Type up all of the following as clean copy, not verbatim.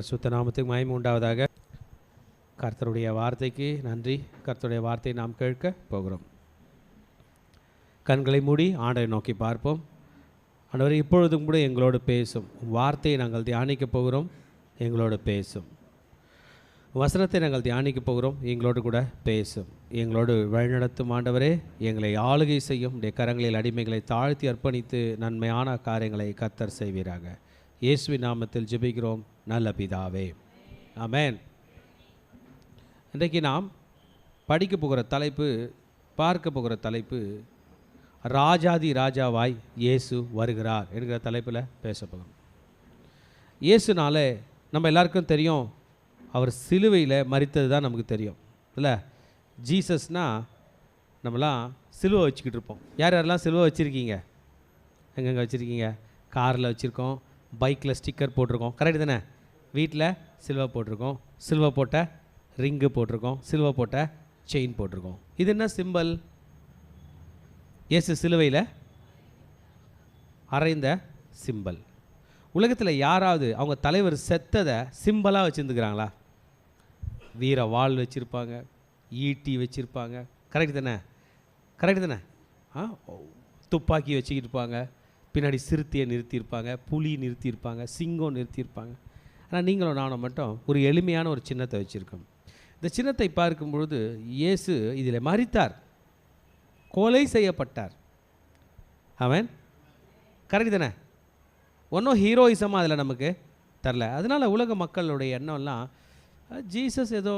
சுத்த நாமத்துக்கு மகிமை உண்டாவதாக. கர்த்தருடைய வார்த்தைக்கு நன்றி. கர்த்தருடைய வார்த்தையை நாம் கேட்க போகிறோம். கண்களை மூடி ஆண்டவரை நோக்கி பார்ப்போம். ஆண்டவரே, இப்பொழுதும் கூட எங்களோடு பேசும். வார்த்தையை நாங்கள் தியானிக்க போகிறோம், எங்களோடு பேசும். வசனத்தை நாங்கள் தியானிக்க போகிறோம், எங்களோடு கூட பேசும். எங்களோடு வழிநடத்தும் ஆண்டவரே, எங்களை ஆளுகை செய்யும். உடைய கரங்களில் அடிமைகளை தாழ்த்தி அர்ப்பணித்து நன்மையான காரியங்களை கர்த்தர் செய்வீராக. இயேசுவின் நாமத்தில் ஜெபிக்கிறோம் நல்ல பிதாவே, ஆமென். இன்றைக்கு நாம் படிக்க போகிற தலைப்பு, பார்க்க போகிற தலைப்பு, ராஜாதி ராஜாவாய் இயேசு வருகிறார் என்கிற தலைப்பில் பேச போகிறோம். இயேசுனாலே நம்ம எல்லாருக்கும் தெரியும், அவர் சிலுவையில் மரித்தது தான் நமக்கு தெரியும் இல்லை. ஜீசஸ்னால் நம்மலாம் சிலுவை வச்சுக்கிட்டு இருப்போம். யார் யாரெல்லாம் சிலுவை வச்சுருக்கீங்க? எங்கெங்கே வச்சுருக்கீங்க? காரில் வச்சுருக்கோம், பைக்கில் ஸ்டிக்கர் போட்டிருக்கோம், கரெக்டு தானே? வீட்டில் சிலுவை போட்டிருக்கோம், சிலுவை போட்ட ரிங்கு போட்டிருக்கோம், சிலுவை போட்ட செயின் போட்டிருக்கோம். இது என்ன சிம்பல்? இயேசு சிலுவையில் அறைந்த சிம்பல். உலகத்தில் யாராவது அவங்க தலைவர் செத்ததை சிம்பலாக வச்சுருந்துக்கிறாங்களா? வீர வாள் வச்சுருப்பாங்க, ஈட்டி வச்சுருப்பாங்க, கரெக்டு தானே? கரெக்டு தானே? துப்பாக்கி வச்சுக்கிட்டு இருப்பாங்க, பின்னாடி சிறுத்தையை நிறுத்தியிருப்பாங்க, புலி நிறுத்தியிருப்பாங்க, சிங்கம் நிறுத்தியிருப்பாங்க. ஆனால் நீங்களும் நானும் மட்டும் ஒரு எளிமையான ஒரு சின்னத்தை வச்சுருக்கோம். இந்த சின்னத்தை பார்க்கும் பொழுது இயேசு இதில் மரித்தார், கொலை செய்யப்பட்டார். ஆமென், கரெக்டு தானே? ஒன்றும் ஹீரோயிசமாக அதில் நமக்கு தரல. அதனால் உலக மக்களுடைய எண்ணம்லாம், ஜீசஸ் ஏதோ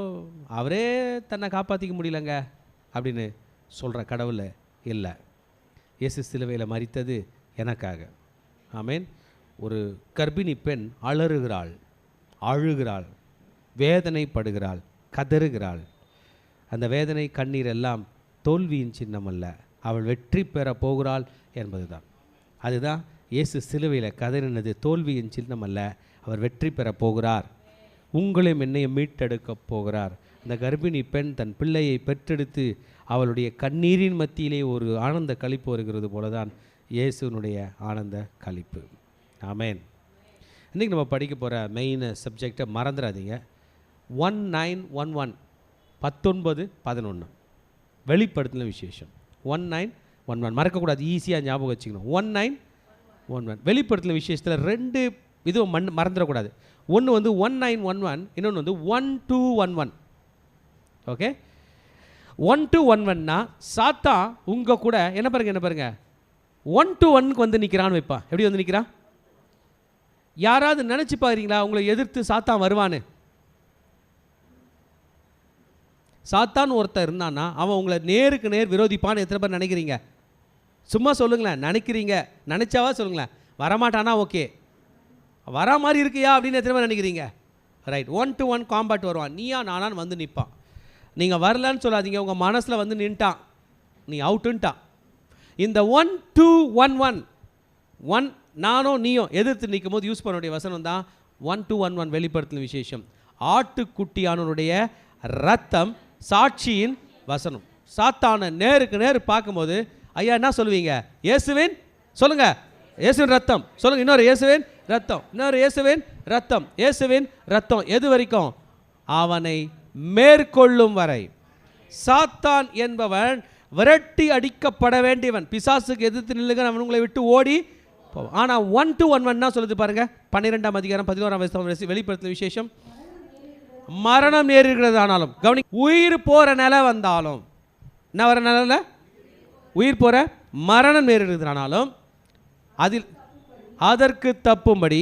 அவரே தன்னை காப்பாற்றிக்க முடியலங்க அப்படின்னு சொல்கிற கடவுள் இல்லை. இயேசு சிலுவையில் மரித்தது எனக்காக. ஆமென். ஒரு கர்ப்பிணி பெண் அழுகிறாள், வேதனைப்படுகிறாள், கதறுகிறாள். அந்த வேதனை கண்ணீர் எல்லாம் தோல்வியின் சின்னம் அல்ல, அவள் வெற்றி பெற போகிறாள் என்பது தான். அதுதான் இயேசு சிலுவையில் கதறினது தோல்வியின் சின்னம் அல்ல, அவர் வெற்றி பெற போகிறார், உங்களையும் என்னையும் மீட்டெடுக்க போகிறார். அந்த கர்ப்பிணி பெண் தன் பிள்ளையை பெற்றெடுத்து அவளுடைய கண்ணீரின் மத்தியிலே ஒரு ஆனந்த களிப்பு வருகிறது போலதான் இயேசுனுடைய ஆனந்த களிப்பு. ஆமென். இன்றைக்கி நம்ம படிக்க போகிற மெயின் சப்ஜெக்டை மறந்துடாதீங்க. 1911 1911 வெளிப்படுத்தின விசேஷம். 1911 மறக்கக்கூடாது, ஈஸியாக ஞாபகம் வச்சுக்கணும். 1911 வெளிப்படுத்தின விசேஷத்தில் 2 இதுவும் மறந்துடக்கூடாது. ஒன்று வந்து 1911, இன்னொன்று வந்து 1211. ஓகே, 1211னா சாத்தா உங்கள் கூட என்ன பாருங்க 1 to 1க்கு வந்து நிற்கிறான்னு வைப்பா. எப்படி வந்து நிற்கிறான்? யாராவது நினச்சி பாருங்களா உங்களை எதிர்த்து சாத்தான் வருவான்னு? சாத்தான் ஒருத்தர் இருந்தான்னா அவன் உங்களை நேருக்கு நேர் விரோதிப்பான்னு எத்தனை பேர் நினைக்கிறீங்க? சும்மா சொல்லுங்களேன், நினைக்கிறீங்க, நினச்சாவா சொல்லுங்களேன். வரமாட்டானா ஓகே, வரா மாதிரி இருக்கியா அப்படின்னு எத்தனை பேர் நினைக்கிறீங்க? ரைட். 1 to 1 காம்பேட் வருவான், நீயா நானான்னு வந்து நிற்பான். நீங்கள் வரலன்னு சொல்லாதீங்க, உங்கள் மனசில் வந்து நின்ட்டான், நீ அவுட்டுன்ட்டான். இந்த 1211 நானோ நீயோ எதிர்த்து நிற்கும் போது யூஸ் பண்ணக்கூடிய வசனம் தான் 1211 வெளிப்படுத்தின விசேஷம். ஆட்டுக்குட்டியானுடைய ரத்தம் சாட்சியின் வசனம். சாத்தான நேருக்கு நேர் பார்க்கும்போது ஐயா என்ன சொல்லுவீங்க? இயேசுவின் சொல்லுங்க, இயேசுவின் ரத்தம் சொல்லுங்க, இன்னொரு இயேசுவின் ரத்தம், இன்னொரு இயேசுவின் ரத்தம். இயேசுவின் ரத்தம் எது வரைக்கும்? அவனை மேற்கொள்ளும் வரை. சாத்தான் என்பவன் விரட்டி அடிக்கப்பட வேண்டியவன், பிசாசுக்கு எதிர்த்து நில்லுங்க, அவன் உங்களை விட்டு ஓடி போவான். ஆனால் 1211 சொல்லுது பாருங்க, 12ஆம் அதிகாரம் 11ஆம் வசனம் வெளிப்படுத்தின விசேஷம். மரணம் நேரிடுகிறது ஆனாலும், கவனி, உயிர் போகிற நிலை வந்தாலும், என்ன வர நிலையில் உயிர் போகிற மரணம் நேரிடுகிறது ஆனாலும் அதில் அதற்கு தப்பும்படி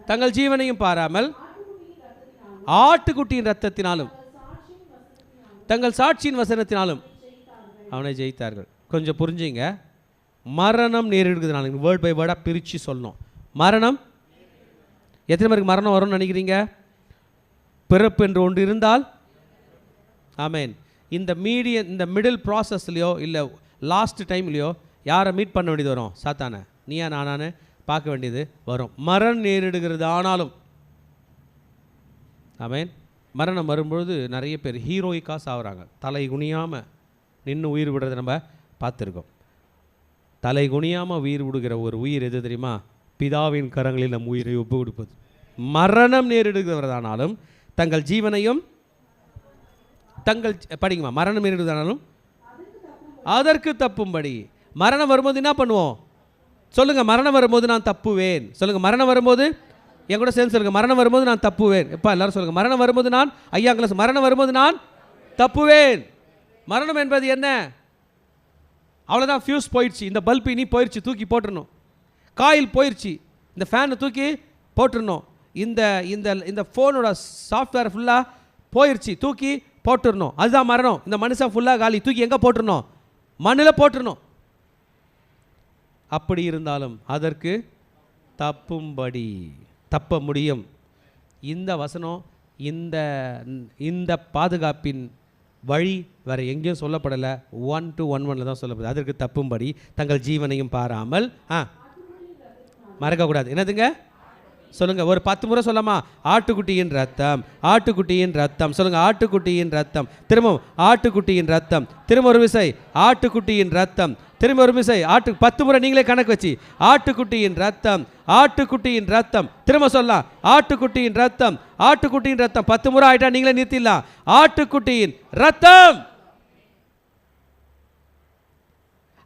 தங்கள் ஜீவனையும் பாராமல் ஆட்டுக்குட்டியின் ரத்தத்தினாலும் தங்கள் சாட்சியின் வசனத்தினாலும் அவனை ஜெயித்தார்கள். கொஞ்சம் புரிஞ்சுங்க, மரணம் நேரிடுகிறதுனால வேர்ட் பை வேர்டாக பிரித்து சொல்லணும். மரணம், எத்தனை பேருக்கு மரணம் வரும்னு நினைக்கிறீங்க? பிறப்பு என்று ஒன்று இருந்தால், ஆமேன், இந்த மிடில் ப்ராசஸ்லையோ இல்லை லாஸ்ட் டைம்லையோ யாரை மீட் பண்ண வேண்டியது வரும்? சாத்தானே, நீயா நானானு பார்க்க வேண்டியது வரும். மரணம் நேரிடுகிறது ஆனாலும், ஆமேன், மரணம் வரும்பொழுது நிறைய பேர் ஹீரோயிக்காக சாகுறாங்க. தலை குனியாமல் நின்று உயிர் விடுறதை நம்ம பார்த்துருக்கோம். தலை குனியாமல் உயிர் விடுகிற ஒரு உயிர் எது தெரியுமா? பிதாவின் கரங்களில் நம் உயிரை ஒப்பு கொடுப்பது. மரணம் நேரிடுகிறவரானாலும் தங்கள் ஜீவனையும் படிங்கம்மா, மரணம் நேரிடுவதானாலும் அதற்கு தப்பும்படி. மரணம் வரும்போது என்ன பண்ணுவோம் சொல்லுங்கள்? மரணம் வரும்போது நான் தப்புவேன். சொல்லுங்கள், மரணம் வரும்போது என் கூட சேர்ந்து சொல்லுங்கள், மரணம் வரும்போது நான் தப்புவேன். எப்போ எல்லாரும் சொல்லுங்கள், மரணம் வரும்போது நான், ஐயா கிளாஸ், மரணம் வரும்போது நான் தப்புவேன். மரணம் என்பது என்ன? அவ்வளோதான், ஃபியூஸ் போயிடுச்சு, இந்த பல்ப் இனி போயிடுச்சு, தூக்கி போட்டுடணும். காயில் போயிடுச்சு, இந்த ஃபேனை தூக்கி போட்டுடணும். இந்த இந்த இந்த ஃபோனோட சாஃப்ட்வேர் ஃபுல்லாக போயிடுச்சு, தூக்கி போட்டுடணும். அதுதான் மரணம். இந்த மனுஷன் ஃபுல்லாக காலி, தூக்கி எங்கே போட்டுடணும்? மண்ணில் போட்டுடணும். அப்படி இருந்தாலும் அதற்கு தப்பும்படி, தப்ப முடியும். இந்த வசனம், இந்த இந்த பாதுகாப்பின் வழி வேறு எங்கேயும் சொல்லப்படலை. 1:11 தான் சொல்லப்படுது. அதற்கு தப்பும்படி தங்கள் ஜீவனையும் பாராமல் மறக்கக்கூடாது. என்னதுங்க சொல்லுங்கள், ஒரு 10 முறை சொல்லமா? ஆட்டுக்குட்டியின் ரத்தம், ஆட்டுக்குட்டியின் ரத்தம். சொல்லுங்கள், ஆட்டுக்குட்டியின் ரத்தம். திரும்பவும் ஆட்டுக்குட்டியின் ரத்தம். திரும்ப ஒரு விசை ஆட்டுக்குட்டியின் ரத்தம். திரும்ப ஒரு விசை 10 முறை நீங்களே கணக்கு வச்சு, ஆட்டுக்குட்டியின் ரத்தம், ஆட்டுக்குட்டியின் ரத்தம். திரும்ப சொல்லலாம், ஆட்டுக்குட்டியின் ரத்தம், ஆட்டுக்குட்டியின் ரத்தம். 10 முறை ஆயிட்டா நீங்களே நிறுத்திடலாம். ஆட்டுக்குட்டியின் ரத்தம்.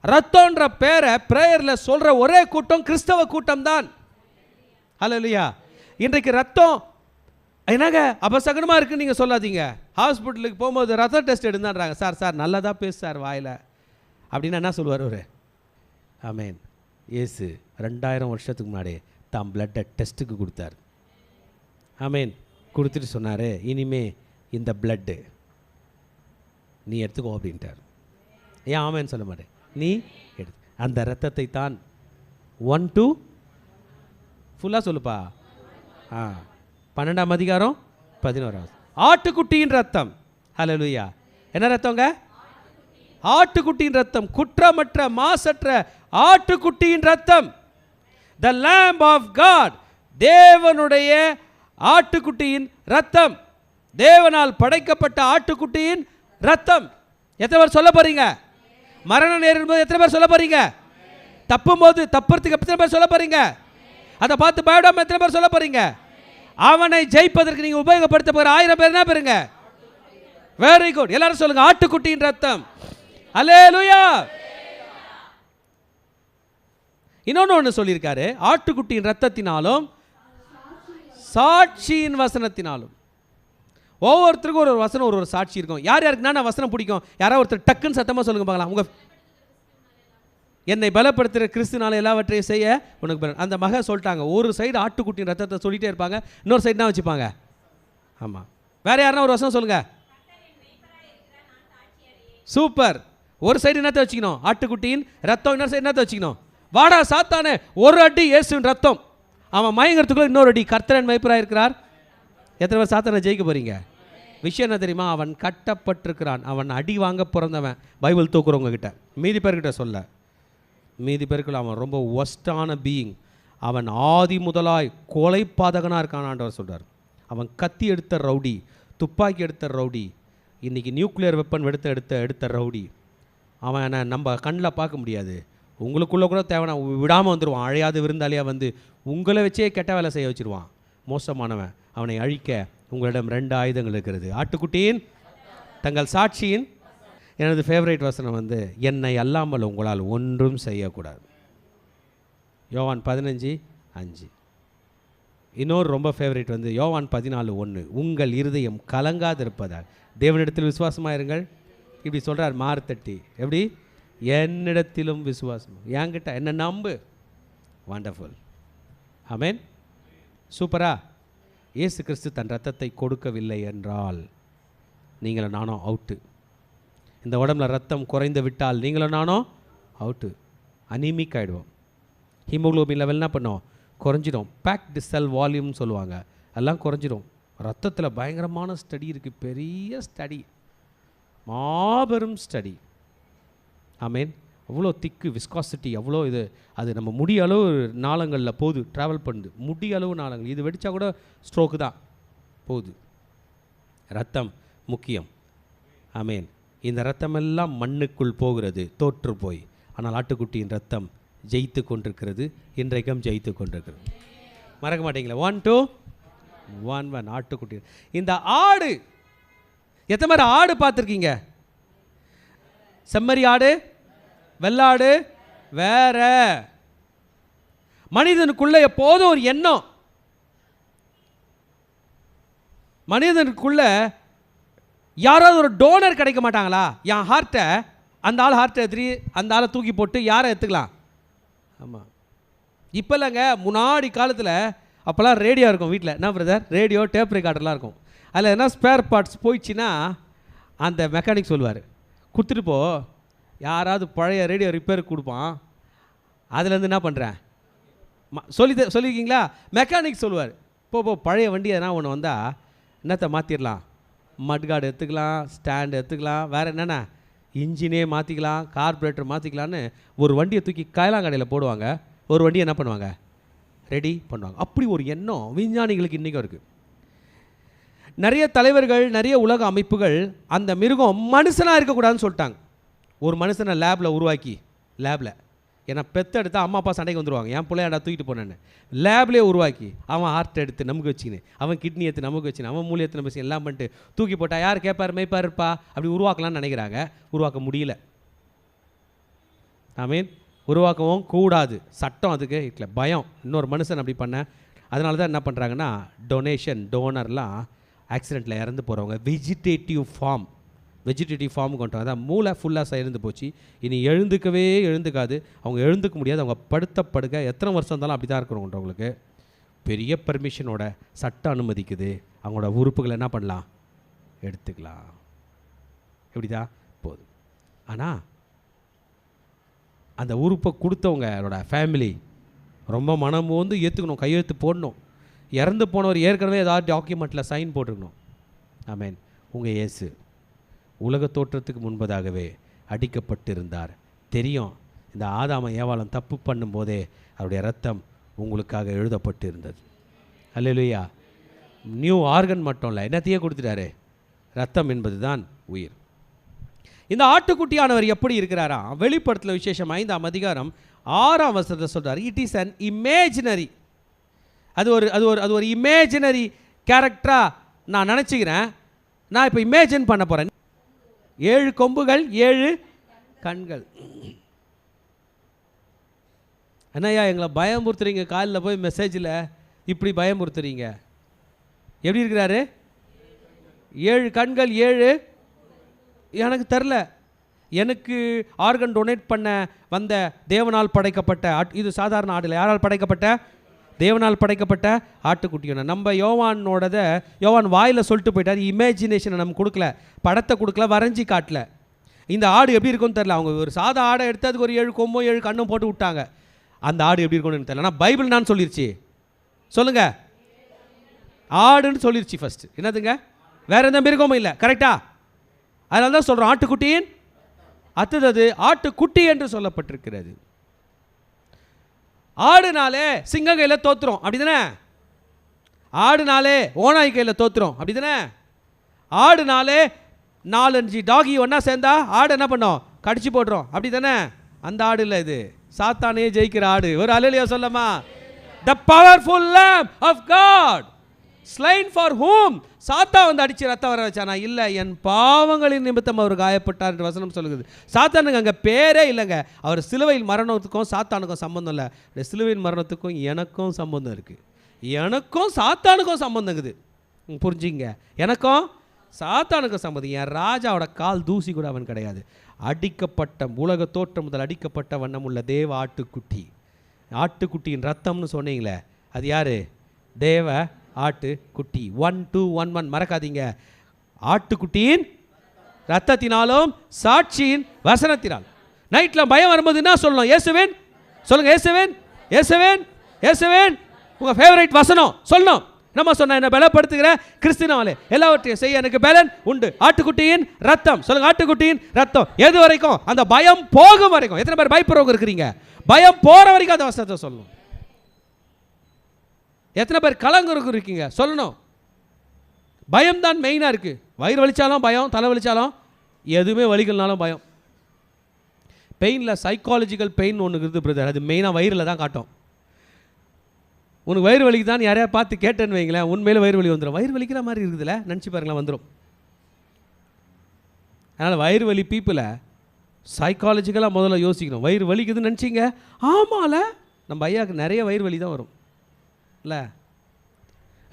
ரத்தம்ன்ற பேரை பிரேயரில் சொல்ற ஒரே கூட்டம் கிறிஸ்தவ கூட்டம் தான். ஹல்லேலூயா. இன்றைக்கு ரத்தம் என்னங்க அபசகனமாக இருக்குன்னு நீங்கள் சொல்லாதீங்க. ஹாஸ்பிட்டலுக்கு போகும்போது ரத்த டெஸ்ட் எடுந்தான்றாங்க. சார் நல்லா தான் பேசு சார் வாயில் அப்படின்னா என்ன சொல்லுவார் அவர்? ஆமேன். இயேசு 2000 வருஷத்துக்கு முன்னாடி தான் பிளட்டை டெஸ்ட்டுக்கு கொடுத்தார். ஆமேன். கொடுத்துட்டு சொன்னார், இனிமே இந்த பிளட்டு நீ எடுத்துக்கோ அப்படின்ட்டார். ஏன் ஆமேன்னு சொல்ல மாட்டேன்? நீ எடுத்து அந்த ரத்தத்தை தான் 1 to ஃபுல்லாக சொல்லுப்பா. 12ஆம் அதிகாரம் 11. ஆட்டுக்குட்டியின் ரத்தம். ஹல்லேலூயா. என்ன ரத்தங்க? ஆட்டுக்குட்டியின் ரத்தம். குற்றமற்ற மாசற்ற ஆட்டுக்குட்டியின் ரத்தம். The Lamb of God. தேவனுடைய ஆட்டுக்குட்டியின் ரத்தம். தேவனால் படைக்கப்பட்ட ஆட்டுக்குட்டியின் ரத்தம். எத்தனை பேர் சொல்ல போறீங்க? மரணம் நேரும்போது எத்தனை பேர் சொல்ல போறீங்க? தப்பும் போது தப்புறதுக்கு எத்தனை பேர் சொல்ல போறீங்க? அதை பார்த்து பயப்படாம எத்தனை பேர் சொல்ல போறீங்க? அவனை ஜெயிப்பதற்கு நீங்க உபயோகப்படுத்த போகிற 1000 பேர் என்ன பேருங்க? Very good. எல்லாரும் சொல்லுங்க, ஆட்டுக்குட்டியின் ரத்தம். அல்லேலூயா. இன்னொன்று சொல்லியிருக்காரு, ஆட்டுக்குட்டியின் ரத்தத்தினாலும் சாட்சியின் வசனத்தினாலும். ஒவ்வொருத்தருக்கும் ஒரு வசனம், ஒரு சாட்சி இருக்கும். யார் யாருக்கு நான் வசனம் பிடிக்கும்? யாராவது ஒருத்தர் டக்குன்னு சத்தமாக சொல்லுங்க பார்க்கலாம். உங்க என்னை பலப்படுத்துகிற கிறிஸ்துனால எல்லாவற்றையும் செய்ய உனக்கு அந்த மக சொல்லிட்டாங்க. ஒரு சைடு ஆட்டுக்குட்டியின் ரத்தத்தை சொல்லிட்டே இருப்பாங்க, இன்னொரு சைடு தான் வச்சுப்பாங்க. ஆமாம். வேற யாருன்னா ஒரு வசனம் சொல்லுங்க. சூப்பர். ஒரு சைடு என்னத்தை வச்சுக்கணும்? ஆட்டுக்குட்டியின் ரத்தம். இன்னொரு சைடு என்னத்தை வச்சுக்கணும்? வாடா சாத்தானே, ஒரு அடி இயேசுவின் ரத்தம். அவன் மயங்கிறதுக்குள்ள இன்னொரு அடி கர்த்தரன் மைப்பராக இருக்கிறார். எத்தனை பேர் சாத்தானை ஜெயிக்க போறீங்க? விஷயம் என்ன தெரியுமா? அவன் கட்டப்பட்டிருக்கிறான். அவன் அடி வாங்க பிறந்தவன். பைபிள் தூக்குறவங்க கிட்ட, மீதி பேர்கிட்ட சொல்ல, மீதி பேருக்குள்ள அவன் ரொம்ப ஒஸ்டான பீயிங். அவன் ஆதி முதலாய் கொலை பாதகனாக இருக்கான் ஆண்டவர் சொல்கிறார். அவன் கத்தி எடுத்த ரவுடி, துப்பாக்கி எடுத்த ரவுடி, இன்றைக்கி நியூக்ளியர் வெப்பன் எடுத்த ரவுடி. அவனை நம்ம கண்ணில் பார்க்க முடியாது. உங்களுக்குள்ளே கூட தேவைன்னா விடாமல் வந்துடுவான். அழையாத விருந்தாளியாக வந்து உங்களை வச்சே கெட்ட வேலை செய்ய வச்சுருவான். மோசமானவன். அவனை அழிக்க உங்களிடம் 2 ஆயுதங்கள் இருக்கிறது. ஆட்டுக்குட்டியின் தங்கள் சாட்சியின். எனது ஃபேவரட் வசனம் வந்து, என்னை அல்லாமல் உங்களால் ஒன்றும் செய்யக்கூடாது. யோவான் 15:5. இன்னொரு ரொம்ப ஃபேவரட் வந்து யோவான் 14:1. உங்கள் இருதயம் கலங்காதிருப்பதால் தேவனிடத்தில் விசுவாசமாக இருங்கள். இப்படி சொல்கிறார் மார்த்தட்டி. எப்படி? என்னிடத்திலும் விசுவாசம். என்கிட்ட என்ன நம்பு. வண்டர்ஃபுல். ஆமென். சூப்பரா. இயேசு கிறிஸ்து தன் ரத்தத்தை கொடுக்கவில்லை என்றால் நீங்களும் நானும் அவுட்டு. இந்த உடம்புல ரத்தம் குறைந்து விட்டால் நீங்களும் நானும் அவுட்டு. அனீமிக் ஆகிடுவோம். ஹீமோக்ளோபின் லெவல் என்ன பண்ணோம்? குறைஞ்சிடும். பேக்டு செல் வால்யூம்னு சொல்லுவாங்க. எல்லாம் குறைஞ்சிடும். ரத்தத்தில் பயங்கரமான ஸ்டடி இருக்குது. பெரிய ஸ்டடி, மாபெரும் ஸ்டடி. ஆமேன். அவ்வளோ திக்கு, விஸ்காசிட்டி அவ்வளோ. இது அது நம்ம முடி அளவு நாளங்களில் போகுது, ட்ராவல் பண்ணுது. முடி அளவு நாளங்கள். இது வெடித்தா கூட ஸ்ட்ரோக்கு தான் போகுது. ரத்தம் முக்கியம். ஆமேன். இந்த ரத்தமெல்லாம் மண்ணுக்குள் போகிறது, தோற்று போய். ஆனால் ஆட்டுக்குட்டியின் ரத்தம் ஜெயித்து கொண்டிருக்கிறது, இன்றைக்கும் ஜெயித்து கொண்டிருக்கிறது. மறக்க மாட்டீங்களா? 1 2 1 1 ஆட்டுக்குட்டி. இந்த ஆடு, எத்தனை மாதிரி ஆடு பார்த்துருக்கீங்க? செம்மறி ஆடு, வெள்ளாடு வேற. மனிதனுக்குள்ள எப்போதும் ஒரு எண்ணம், மனிதனுக்குள்ள யாராவது ஒரு டோனர் கிடைக்க மாட்டாங்களா? என் ஹார்ட்டை, அந்த ஆள் ஹார்ட்டை எடுத்து அந்த ஆளை தூக்கி போட்டு யாரை எடுத்துக்கலாம்? ஆமாம். இப்போ இல்லைங்க, முன்னாடி காலத்தில் அப்போல்லாம் ரேடியோ இருக்கும் வீட்டில். என்ன பிரதர்? ரேடியோ, டேப் ரெக்கார்டர்லாம் இருக்கும். அதில் என்ன ஸ்பேர் பார்ட்ஸ் போயிடுச்சுன்னா அந்த மெக்கானிக் சொல்லுவார், கொடுத்துட்டு போ. யாராவது பழைய ரேடியோ ரிப்பேருக்கு கொடுப்பான். அதுலேருந்து என்ன பண்ணுறேன் சொல்லியிருக்கீங்களா? மெக்கானிக் சொல்லுவார், போ பழைய வண்டி எதனா ஒன்று வந்தால் என்னத்தை மாற்றிடலாம், மட்கார்டு எடுத்துக்கலாம், ஸ்டாண்டு எடுத்துக்கலாம், வேறு என்னென்ன இன்ஜினே மாற்றிக்கலாம், கார்பரேட்டர் மாற்றிக்கலான்னு ஒரு வண்டியை தூக்கி காயலாங்கடையில் போடுவாங்க. ஒரு வண்டியை என்ன பண்ணுவாங்க? ரெடி பண்ணுவாங்க. அப்படி ஒரு எண்ணம் விஞ்ஞானிகளுக்கு இன்றைக்கும் இருக்குது. நிறைய தலைவர்கள், நிறைய உலக அமைப்புகள் அந்த மிருகம் மனுஷனாக இருக்கக்கூடாதுன்னு சொல்லிட்டாங்க. ஒரு மனுஷனை லேபில் உருவாக்கி, லேபில் ஏன்னா பெத்தெடுத்தால் அம்மா அப்பா சண்டைக்கு வந்துடுவாங்க, என் பிள்ளையாடா தூக்கிட்டு போனேன்னு. லேப்லேயே உருவாக்கி அவன் ஹார்ட் எடுத்து நமக்கு வச்சுக்கின்னு, அவன் கிட்னி எடுத்து நமக்கு வச்சுன்னு, அவன் மூளை எடுத்து நம்ம எல்லாம் பண்ணிட்டு தூக்கி போட்டால் யார் கேட்பார்? மேய்ப்பாருப்பா. அப்படி உருவாக்கலாம்னு நினைக்கிறாங்க. உருவாக்க முடியல. மீன் உருவாக்கவும் கூடாது, சட்டம் அதுக்கு இல்லை, பயம். இன்னொரு மனுஷன் அப்படி பண்ண, அதனால தான் என்ன பண்ணுறாங்கன்னா டோனர்லாம் ஆக்சிடெண்ட்டில் இறந்து போகிறவங்க வெஜிடேட்டிவ் ஃபார்ம் கொண்டு அதான் மூளை ஃபுல்லாக இருந்து போச்சு. இனி எழுந்துக்காது. அவங்க எழுந்துக்க முடியாது. அவங்க படுக்க எத்தனை வருஷம் இருந்தாலும் அப்படி தான் இருக்கிறவங்களுக்கு பெரிய பர்மிஷனோட சட்டம் அனுமதிக்குது. அவங்களோட உறுப்புகளை என்ன பண்ணலாம்? எடுத்துக்கலாம். இப்படி தான் போகுது. ஆனால் அந்த உறுப்பை கொடுத்தவங்களோட ஃபேமிலி ரொம்ப மனம் வந்து ஏற்றுக்கணும், கையெழுத்து போடணும். இறந்து போனவர் ஏற்கனவே ஏதாவது டாக்குமெண்ட்டில் சைன் போட்டிருக்கணும். ஆமேன். உங்கள் இயேசு உலக தோற்றத்துக்கு முன்பதாகவே அடிக்கப்பட்டிருந்தார். தெரியும், இந்த ஆதாம ஏவாளம் தப்பு பண்ணும்போதே அவருடைய ரத்தம் உங்களுக்காக எழுதப்பட்டு இருந்தது. அல்லேலூயா. நியூ ஆர்கன் மட்டும் இல்லை, என்னத்தையே கொடுத்துட்டாரு? ரத்தம் என்பது தான் உயிர். இந்த ஆட்டுக்குட்டியானவர் எப்படி இருக்கிறாரா? வெளிப்படுத்தல விசேஷம் 5ஆம் அதிகாரம் 6ஆம் வசனத்தை சொல்கிறார். It is an imaginary. அது ஒரு இமேஜினரி கேரக்டராக நான் நினச்சிக்கிறேன். நான் இப்போ இமேஜின் பண்ண போகிறேன். 7 கொம்புகள், 7 கண்கள். என்னையா எங்களை பயமுறுத்துறீங்க? காலில் போய் மெசேஜில் இப்படி பயமுறுத்துறீங்க. எப்படி இருக்கிறாரு? 7 கண்கள், 7. எனக்கு தெரில. எனக்கு ஆர்கன் டொனேட் பண்ண வந்த தேவனால் படைக்கப்பட்ட இது சாதாரண ஆடில். யாரால் படைக்கப்பட்ட? தேவனால் படைக்கப்பட்ட ஆட்டுக்குட்டியோட. நம்ம யோவான் வாயில் சொல்லிட்டு போயிட்டார். இமேஜினேஷனை நம்ம கொடுக்கல, படத்தை கொடுக்கல, வரைஞ்சி காட்டல. இந்த ஆடு எப்படி இருக்குன்னு தெரில. அவங்க ஒரு சாதா ஆடை எடுத்து அதுக்கு ஒரு 7 கொம்பும் 7 கண்ணும் போட்டு விட்டாங்க. அந்த ஆடு எப்படி இருக்கும்னு தெரியல. ஆனால் பைபிள் நான் சொல்லிருச்சு. சொல்லுங்க, ஆடுன்னு சொல்லிருச்சு ஃபர்ஸ்ட். என்னதுங்க? வேற எந்த மிருகமும் இல்லை. கரெக்டா? அதனால தான் சொல்கிறோம் ஆட்டுக்குட்டியின் அத்துதது ஆட்டுக்குட்டி என்று சொல்லப்பட்டிருக்கிறது. ஆடுனாலே சிங்க கையில் தோத்துரும், அப்படி தானே? ஆடுனாலே ஓனாய் கையில் தோத்துரும், அப்படி தானே? ஆடுனாலே 4-5 டாகி ஒன்றா சேர்ந்தா ஆடு என்ன பண்ணோம்? கடிச்சு போட்டுரும், அப்படி தானே? அந்த ஆடு இல்லை, இது சாத்தானே ஜெயிக்கிற ஆடு. ஒரு அல்லேலூயா சொல்லமா? The powerful lamb of God slain for whom? சாத்தா வந்து அடிச்சு ரத்தம் வர வச்சானா? இல்லை, என் பாவங்களின் நிமித்தம் அவர் காயப்பட்டார் என்று வசனம் சொல்லுது. சாத்தானுக்கு அங்கே பேரே இல்லைங்க. அவர் சிலுவையில் மரணத்துக்கும் சாத்தானுக்கும் சம்பந்தம் இல்லை. சிலுவையில் மரணத்துக்கும் எனக்கும் சம்பந்தம் இருக்குது. எனக்கும் சாத்தானுக்கும் சம்பந்தம் இருக்குது. புரிஞ்சுங்க, எனக்கும் சாத்தானுக்கும் சம்பந்தம். என் ராஜாவோட கால் தூசி கூட அவன் கிடையாது. அடிக்கப்பட்ட உலக தோற்றம் முதல் அடிக்கப்பட்ட வண்ணம் உள்ள தேவ ஆட்டுக்குட்டி. ஆட்டுக்குட்டியின் ரத்தம்னு சொன்னீங்களே, அது யாரு? தேவ ஆட்டுக்குட்டி. 1211 மறக்காதீங்க. ஆட்டுக்குட்டியின் ரத்தத்தினாலும் சாட்சியின் வசனத்தினால். நைட்டில் பயம் வரும்போது என்ன சொல்லணும்? இயேசுவேன் சொல்லுங்க. இயேசுவேன், இயேசுவேன், இயேசுவேன். உங்கள் ஃபேவரைட் வசனம் சொல்லணும். நம்ம சொன்ன என்ன பலப்படுத்துகிற கிறிஸ்தினாலே எல்லாவற்றையும் செய்ய எனக்கு பலன் உண்டு. ஆட்டுக்குட்டியின் ரத்தம் சொல்லுங்க. ஆட்டுக்குட்டியின் ரத்தம் எது வரைக்கும்? அந்த பயம் போகும் வரைக்கும். எத்தனை பேர் பயப்படுறவங்க இருக்கிறீங்க? பயம் போற வரைக்கும் அந்த வசனத்தை சொல்லணும். எத்தனை பேர் கலங்குறவங்க இருக்கீங்க? சொல்லணும். பயம்தான் மெயினாக இருக்குது. வயிறு வலிச்சாலும் பயம், தலை வலிச்சாலும், எதுவுமே வலிக்கலனாலும் பயம். பெயினில் சைக்காலஜிக்கல் பெயின் ஒன்று இருக்குது பிரதர், அது மெயினாக வயிறில் தான் காட்டும். உனக்கு வயிறு வலிக்கு தான் யாரையா பார்த்து கேட்டேன்னு வைங்களேன், உண்மையில வயிறு வலி வந்துடும். வயிறு வலிக்கிற மாதிரி இருக்குதுல்ல, நினச்சி பாருங்களேன், வந்துடும். அதனால் வயிறு வலி பீப்புளை சைக்காலஜிக்கலாக முதல்ல யோசிக்கணும். வயிறு வலிக்குதுன்னு நினச்சிங்க, ஆமாம்ல, நம்ம ஐயாவுக்கு நிறைய வயிறு வலி தான் வரும் இல்லை,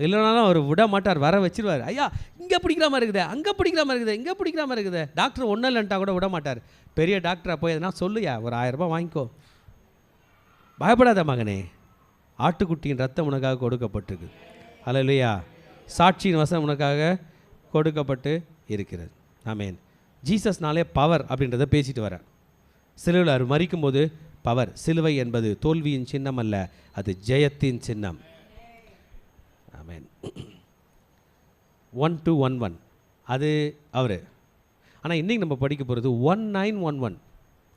இல்லைனாலும் அவர் விட மாட்டார், வர வச்சிருவார். ஐயா இங்கே பிடிக்கிற மாதிரி இருக்குது, அங்கே பிடிக்கிற மாதிரி இருக்குது, இங்கே பிடிக்கிற மாதிரி இருக்குது. டாக்டர் ஒன்றும் இல்லைன்ட்டா கூட விட மாட்டார். பெரிய டாக்டராக போய் எதனா சொல்லுயா, ஒரு 1000 ரூபாய் வாங்கிக்கோ, பயப்படாத மகனே, ஆட்டுக்குட்டியின் ரத்தம் உனக்காக கொடுக்கப்பட்டிருக்கு, அல்லேலூயா, சாட்சியின் வசனம் உனக்காக கொடுக்கப்பட்டு இருக்கிறது. ஆமென். ஜீசஸ்னாலே பவர் அப்படின்றத பேசிட்டு வர, சிலுவையில் அவர் மரிக்கும் போது பவர். சிலுவை என்பது தோல்வியின் சின்னம் அல்ல, அது ஜெயத்தின் சின்னம். ஆமென். 1211 அது அவர். ஆனால் இன்றைக்கி நம்ம படிக்க போகிறது 1911.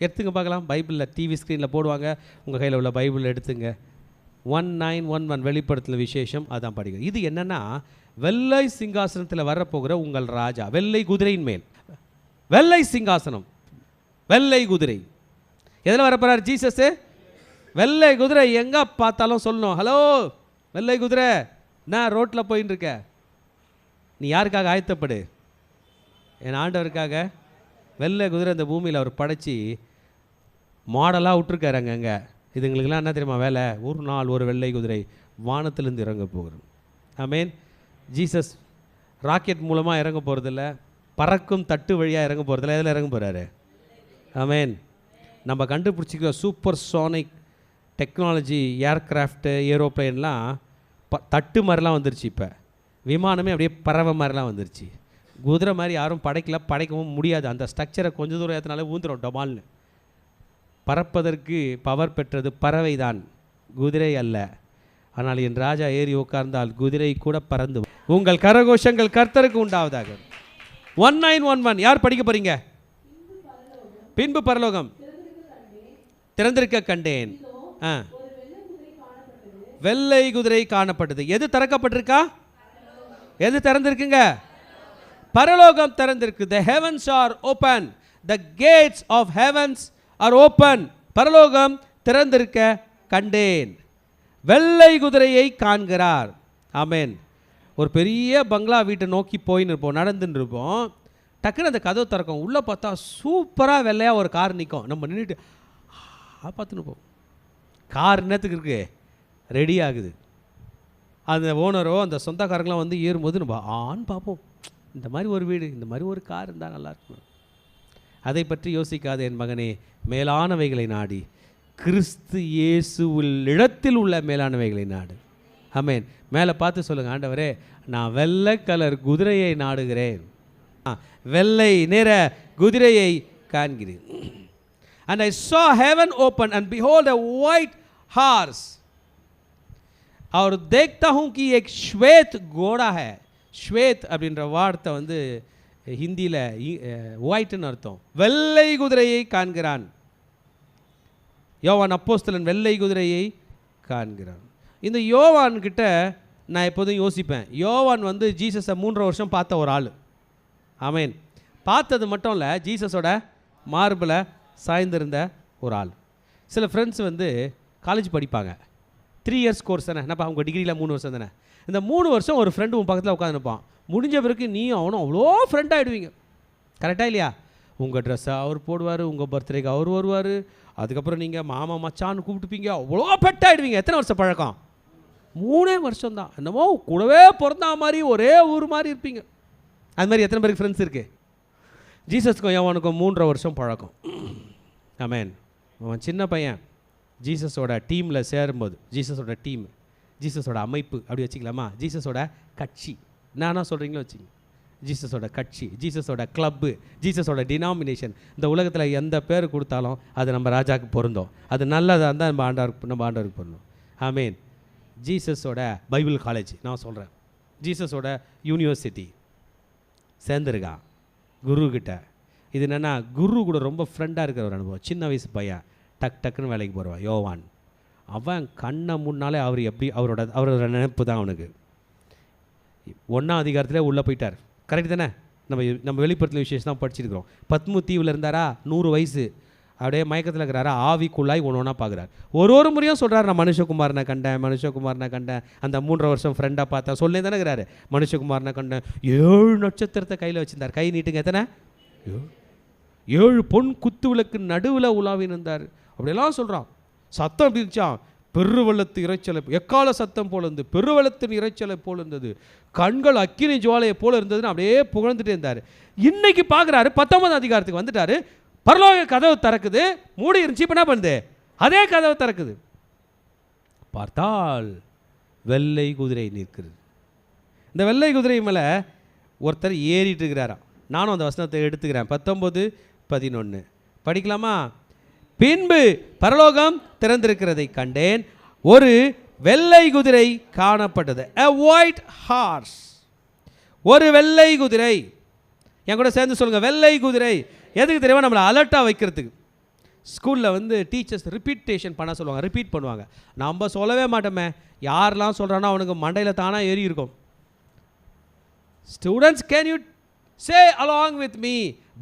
எடுத்துங்க பார்க்கலாம், பைபிளில் டிவி ஸ்க்ரீனில் போடுவாங்க, உங்கள் கையில் உள்ள பைபிள் எடுத்துங்க. 1911 வெளிப்படுத்தல் விசேஷம், அதான் படிக்கிறது. இது என்னென்னா, வெள்ளை சிங்காசனத்தில் வரப்போகிற உங்கள் ராஜா, வெள்ளை குதிரையின் மேல், வெள்ளை சிங்காசனம், வெள்ளை குதிரை. எதில் வரப்போகிறார் ஜீசஸு? வெள்ளை குதிரை. எங்கே பார்த்தாலும் சொல்லணும், ஹலோ வெள்ளை குதிரை, நான் ரோட்டில் போயின்னு இருக்க, நீ யாருக்காக ஆயத்தப்படு? என் ஆண்டவருக்காக. வெள்ளை குதிரை இந்த பூமியில் அவர் படைச்சி மாடலாக விட்டுருக்காரு அங்கே. இதுங்களுக்கெல்லாம் என்ன தெரியுமா வேலை? ஒரு நாள் ஒரு வெள்ளை குதிரை வானத்திலேருந்து இறங்க போகிறோம். ஆமேன். ஜீசஸ் ராக்கெட் மூலமாக இறங்க போகிறதில்ல, பறக்கும் தட்டு வழியாக இறங்க போகிறதில்ல. எதில் இறங்க போகிறாரு? ஆமேன். நம்ம கண்டுபிடிச்சிக்கிற சூப்பர் சோனிக் டெக்னாலஜி, ஏர்க்ராஃப்ட்டு, ஏரோப்ளைன்லாம் தட்டு மாதிரிலாம் வந்துருச்சு. இப்போ விமானமே அப்படியே பறவை மாதிரிலாம் வந்துருச்சு. குதிரை மாதிரி யாரும் படைக்கல, படைக்கவும் முடியாது. அந்த ஸ்ட்ரக்சரை கொஞ்சம் தூரம் ஏற்றினாலே ஊந்துடும் டபால்னு. பறப்பதற்கு பவர் பெற்றது பறவை தான், குதிரை அல்ல. ஆனால் என் ராஜா ஏறி உட்கார்ந்தால் குதிரை கூட பறந்து. உங்கள் கரகோஷங்கள் கர்த்தருக்கு உண்டாவதாக. 1911 யார் படிக்க போறீங்க? பின்பு பரலோகம் திறந்திருக்க கண்டேன். வெள்ளை குதிரை காணப்பட்டது. எது திறக்கப்பட்டிருக்கா? எது திறந்திருக்குங்க? பரலோகம் திறந்திருக்கு. The heavens are open. The gates of heavens are open. பரலோகம் திறந்திருக்க கண்டேன். வெள்ளை குதிரையை காண்கிறார். ஆமென். ஒரு பெரிய பங்களா வீட்டை நோக்கி போயின்னு இருப்போம், நடந்துன்னு இருப்போம். டக்குன்னு அந்த கதவு திறக்கும். உள்ளே பார்த்தா சூப்பராக வெள்ளையாக ஒரு கார் நிற்கும். நம்ம நின்றுட்டு பார்த்துன்னு இருப்போம். கார் என்னத்துக்கு இருக்குது? ரெடி ஆகுது. அந்த ஓனரோ அந்த சொந்தக்காரங்களாம் வந்து ஏறும்போது நம்ம பார்ப்போம், இந்த மாதிரி ஒரு வீடு, இந்த மாதிரி ஒரு கார் இருந்தால் நல்லாயிருக்கும். அதை பற்றி யோசிக்காத என் மகனே, மேலானவைகளை நாடி, கிறிஸ்து இயேசுவில் இடத்தில் உள்ள மேலானவைகளை நாடு. ஆமென். மேலே பார்த்து சொல்லுங்கள், ஆண்டவரே நான் வெள்ளை கலர் குதிரையை நாடுகிறேன், வெள்ளை நிற குதிரையை காண்கிறேன். And I saw heaven open and behold a white horse. और देखता हूँ कि एक श्वेत घोड़ा है. श्वेत அப்படின்ற வார்த்தை வந்து ஹிந்தியில் ஒயிட்னு அர்த்தம். வெள்ளை குதிரையை காண்கிறான். யோவான் அப்போஸ்தலன் வெள்ளை குதிரையை காண்கிறான். இந்த யோவான் கிட்ட நான் எப்போதும் யோசிப்பேன், யோவான் வந்து ஜீசஸை 3 வருஷம் பார்த்த ஒரு ஆள். ஆமேன். பார்த்தது மட்டும் இல்லை, ஜீசஸோட மார்பில் சாய்ந்திருந்த ஒரு ஆள். சில ஃப்ரெண்ட்ஸ் வந்து காலேஜ் படிப்பாங்க, 3 இயர்ஸ் கோர்ஸ் தானே, என்னப்பா அவங்க டிகிரியில் 3 வருஷம் தானே. இந்த 3 வருஷம் ஒரு ஃப்ரெண்டு உன் பக்கத்தில் உட்காந்துருப்பான். முடிஞ்ச பிறகு நீயும் அவனும் அவ்வளோ ஃப்ரெண்ட் ஆகிடுவீங்க. கரெக்டாக இல்லையா? உங்கள் ட்ரெஸ்ஸை அவர் போடுவார், உங்கள் பர்த்டேக்கு அவர் வருவார், அதுக்கப்புறம் நீங்கள் மாமா மச்சான்னு கூப்பிட்டுப்பீங்க, அவ்வளோ பெட் ஆகிடுவீங்க. எத்தனை வருஷம் பழக்கம்? 3 வருஷம் தான். என்னமோ கூடவே பிறந்தா மாதிரி ஒரே ஊர் மாதிரி இருப்பீங்க. அது மாதிரி எத்தனை பேருக்கு ஃப்ரெண்ட்ஸ் இருக்குது? ஜீசஸ்க்கும் யோவானுக்கும் 3.5 வருஷம் பழக்கம். ஆமேன். அவன் சின்ன பையன் ஜீசஸோட டீமில் சேரும்போது, ஜீசஸோட டீம், ஜீசஸோட அமைப்பு அப்படி வச்சுக்கலாமா, ஜீசஸோட கட்சி, நானா சொல்கிறீங்களோ வச்சுங்க, ஜீசஸோட கட்சி, ஜீசஸோட கிளப்பு, ஜீசஸோட டினாமினேஷன். இந்த உலகத்தில் எந்த பேர் கொடுத்தாலும் அது நம்ம ராஜாவுக்கு பொருந்தோம். அது நல்லதாக இருந்தால் நம்ம ஆண்டவருக்கு பொருந்தோம். ஆமேன். ஜீசஸோட பைபிள் காலேஜ் நான் சொல்கிறேன், ஜீசஸோட யூனிவர்சிட்டி சேர்ந்துருக்கான் குருக்கிட்ட. இது என்னென்னா, குரு கூட ரொம்ப ஃப்ரெண்டாக இருக்கிற ஒரு அனுபவம். சின்ன வயசு பையன் டக்குன்னு வேலைக்கு போடுவான் யோவான். அவன் கண்ணை முன்னாலே அவர் எப்படி அவரோட நினைப்பு தான் அவனுக்கு. 1ஆம் அதிகாரத்திலே உள்ளே போயிட்டார். கரெக்டு தானே? நம்ம வெளிப்படுத்தின விசேஷம் தான் படிச்சிருக்கிறோம். பத்மு தீவில் இருந்தாரா, 100 வயசு. அப்படியே மயக்கத்தில் இருக்கிறாரு. ஆவிக்குள்ளாய் ஒன்று ஒன்றா பார்க்குறாரு. ஒரு முறையும் சொல்கிறார், நான் மனுஷகுமாரனை கண்டேன். அந்த 3 வருஷம் ஃப்ரெண்டாக பார்த்தா சொல்லி தானே இருக்கிறாரு. மனுஷகுமாரனை கண்டேன், 7 நட்சத்திரத்தை கையில் வச்சுருந்தார். கை நீட்டுங்க, எத்தனை? 7 பொன் குத்து விளக்கு நடுவில் உலாவின்னு இருந்தார். அப்படியெல்லாம் சொல்கிறான். சத்தம் அப்படி இருந்துச்சான், பெருவெள்ளத்து இறைச்சலை, எக்கால சத்தம் போல் இருந்தது, பெருவெள்ளத்தின் இறைச்சலை போல் இருந்தது, கண்கள் அக்கினி ஜுவாலையை போல் இருந்ததுன்னு அப்படியே புகழ்ந்துட்டே இருந்தார். இன்னைக்கு பார்க்குறாரு, 19ஆம் அதிகாரத்துக்கு வந்துட்டார். பரலோக கதவு திறக்குது, மூடி இருந்துச்சு. இப்போ என்ன பண்ணுது? அதே கதவு திறக்குது. பார்த்தால் வெள்ளை குதிரை நிற்கிறது. இந்த வெள்ளை குதிரை மேலே ஒருத்தர் ஏறிட்டு இருக்கிறாராம். நானும் அந்த வசனத்தை எடுத்துக்கிறேன். 19:11 படிக்கலாமா? பின்பு பரலோகம் திறந்திருக்கிறதை கண்டேன், ஒரு வெள்ளை குதிரை காணப்பட்டது. a white horse. ஒரு வெள்ளை குதிரை. என் கூட சேர்ந்து சொல்லுங்க, வெள்ளை குதிரை. எதுக்கு தெரியுமா? நம்மளை அலர்ட்டாக வைக்கிறதுக்கு. ஸ்கூலில் வந்து டீச்சர்ஸ் ரிப்பீட்டேஷன் பண்ண சொல்லுவாங்க, ரிப்பீட் பண்ணுவாங்க. நம்ம சொல்லவே மாட்டோமே. யாரெல்லாம் சொல்கிறானோ அவனுக்கு மண்டையில் தானாக ஏறி இருக்கும். Students, can you say along with me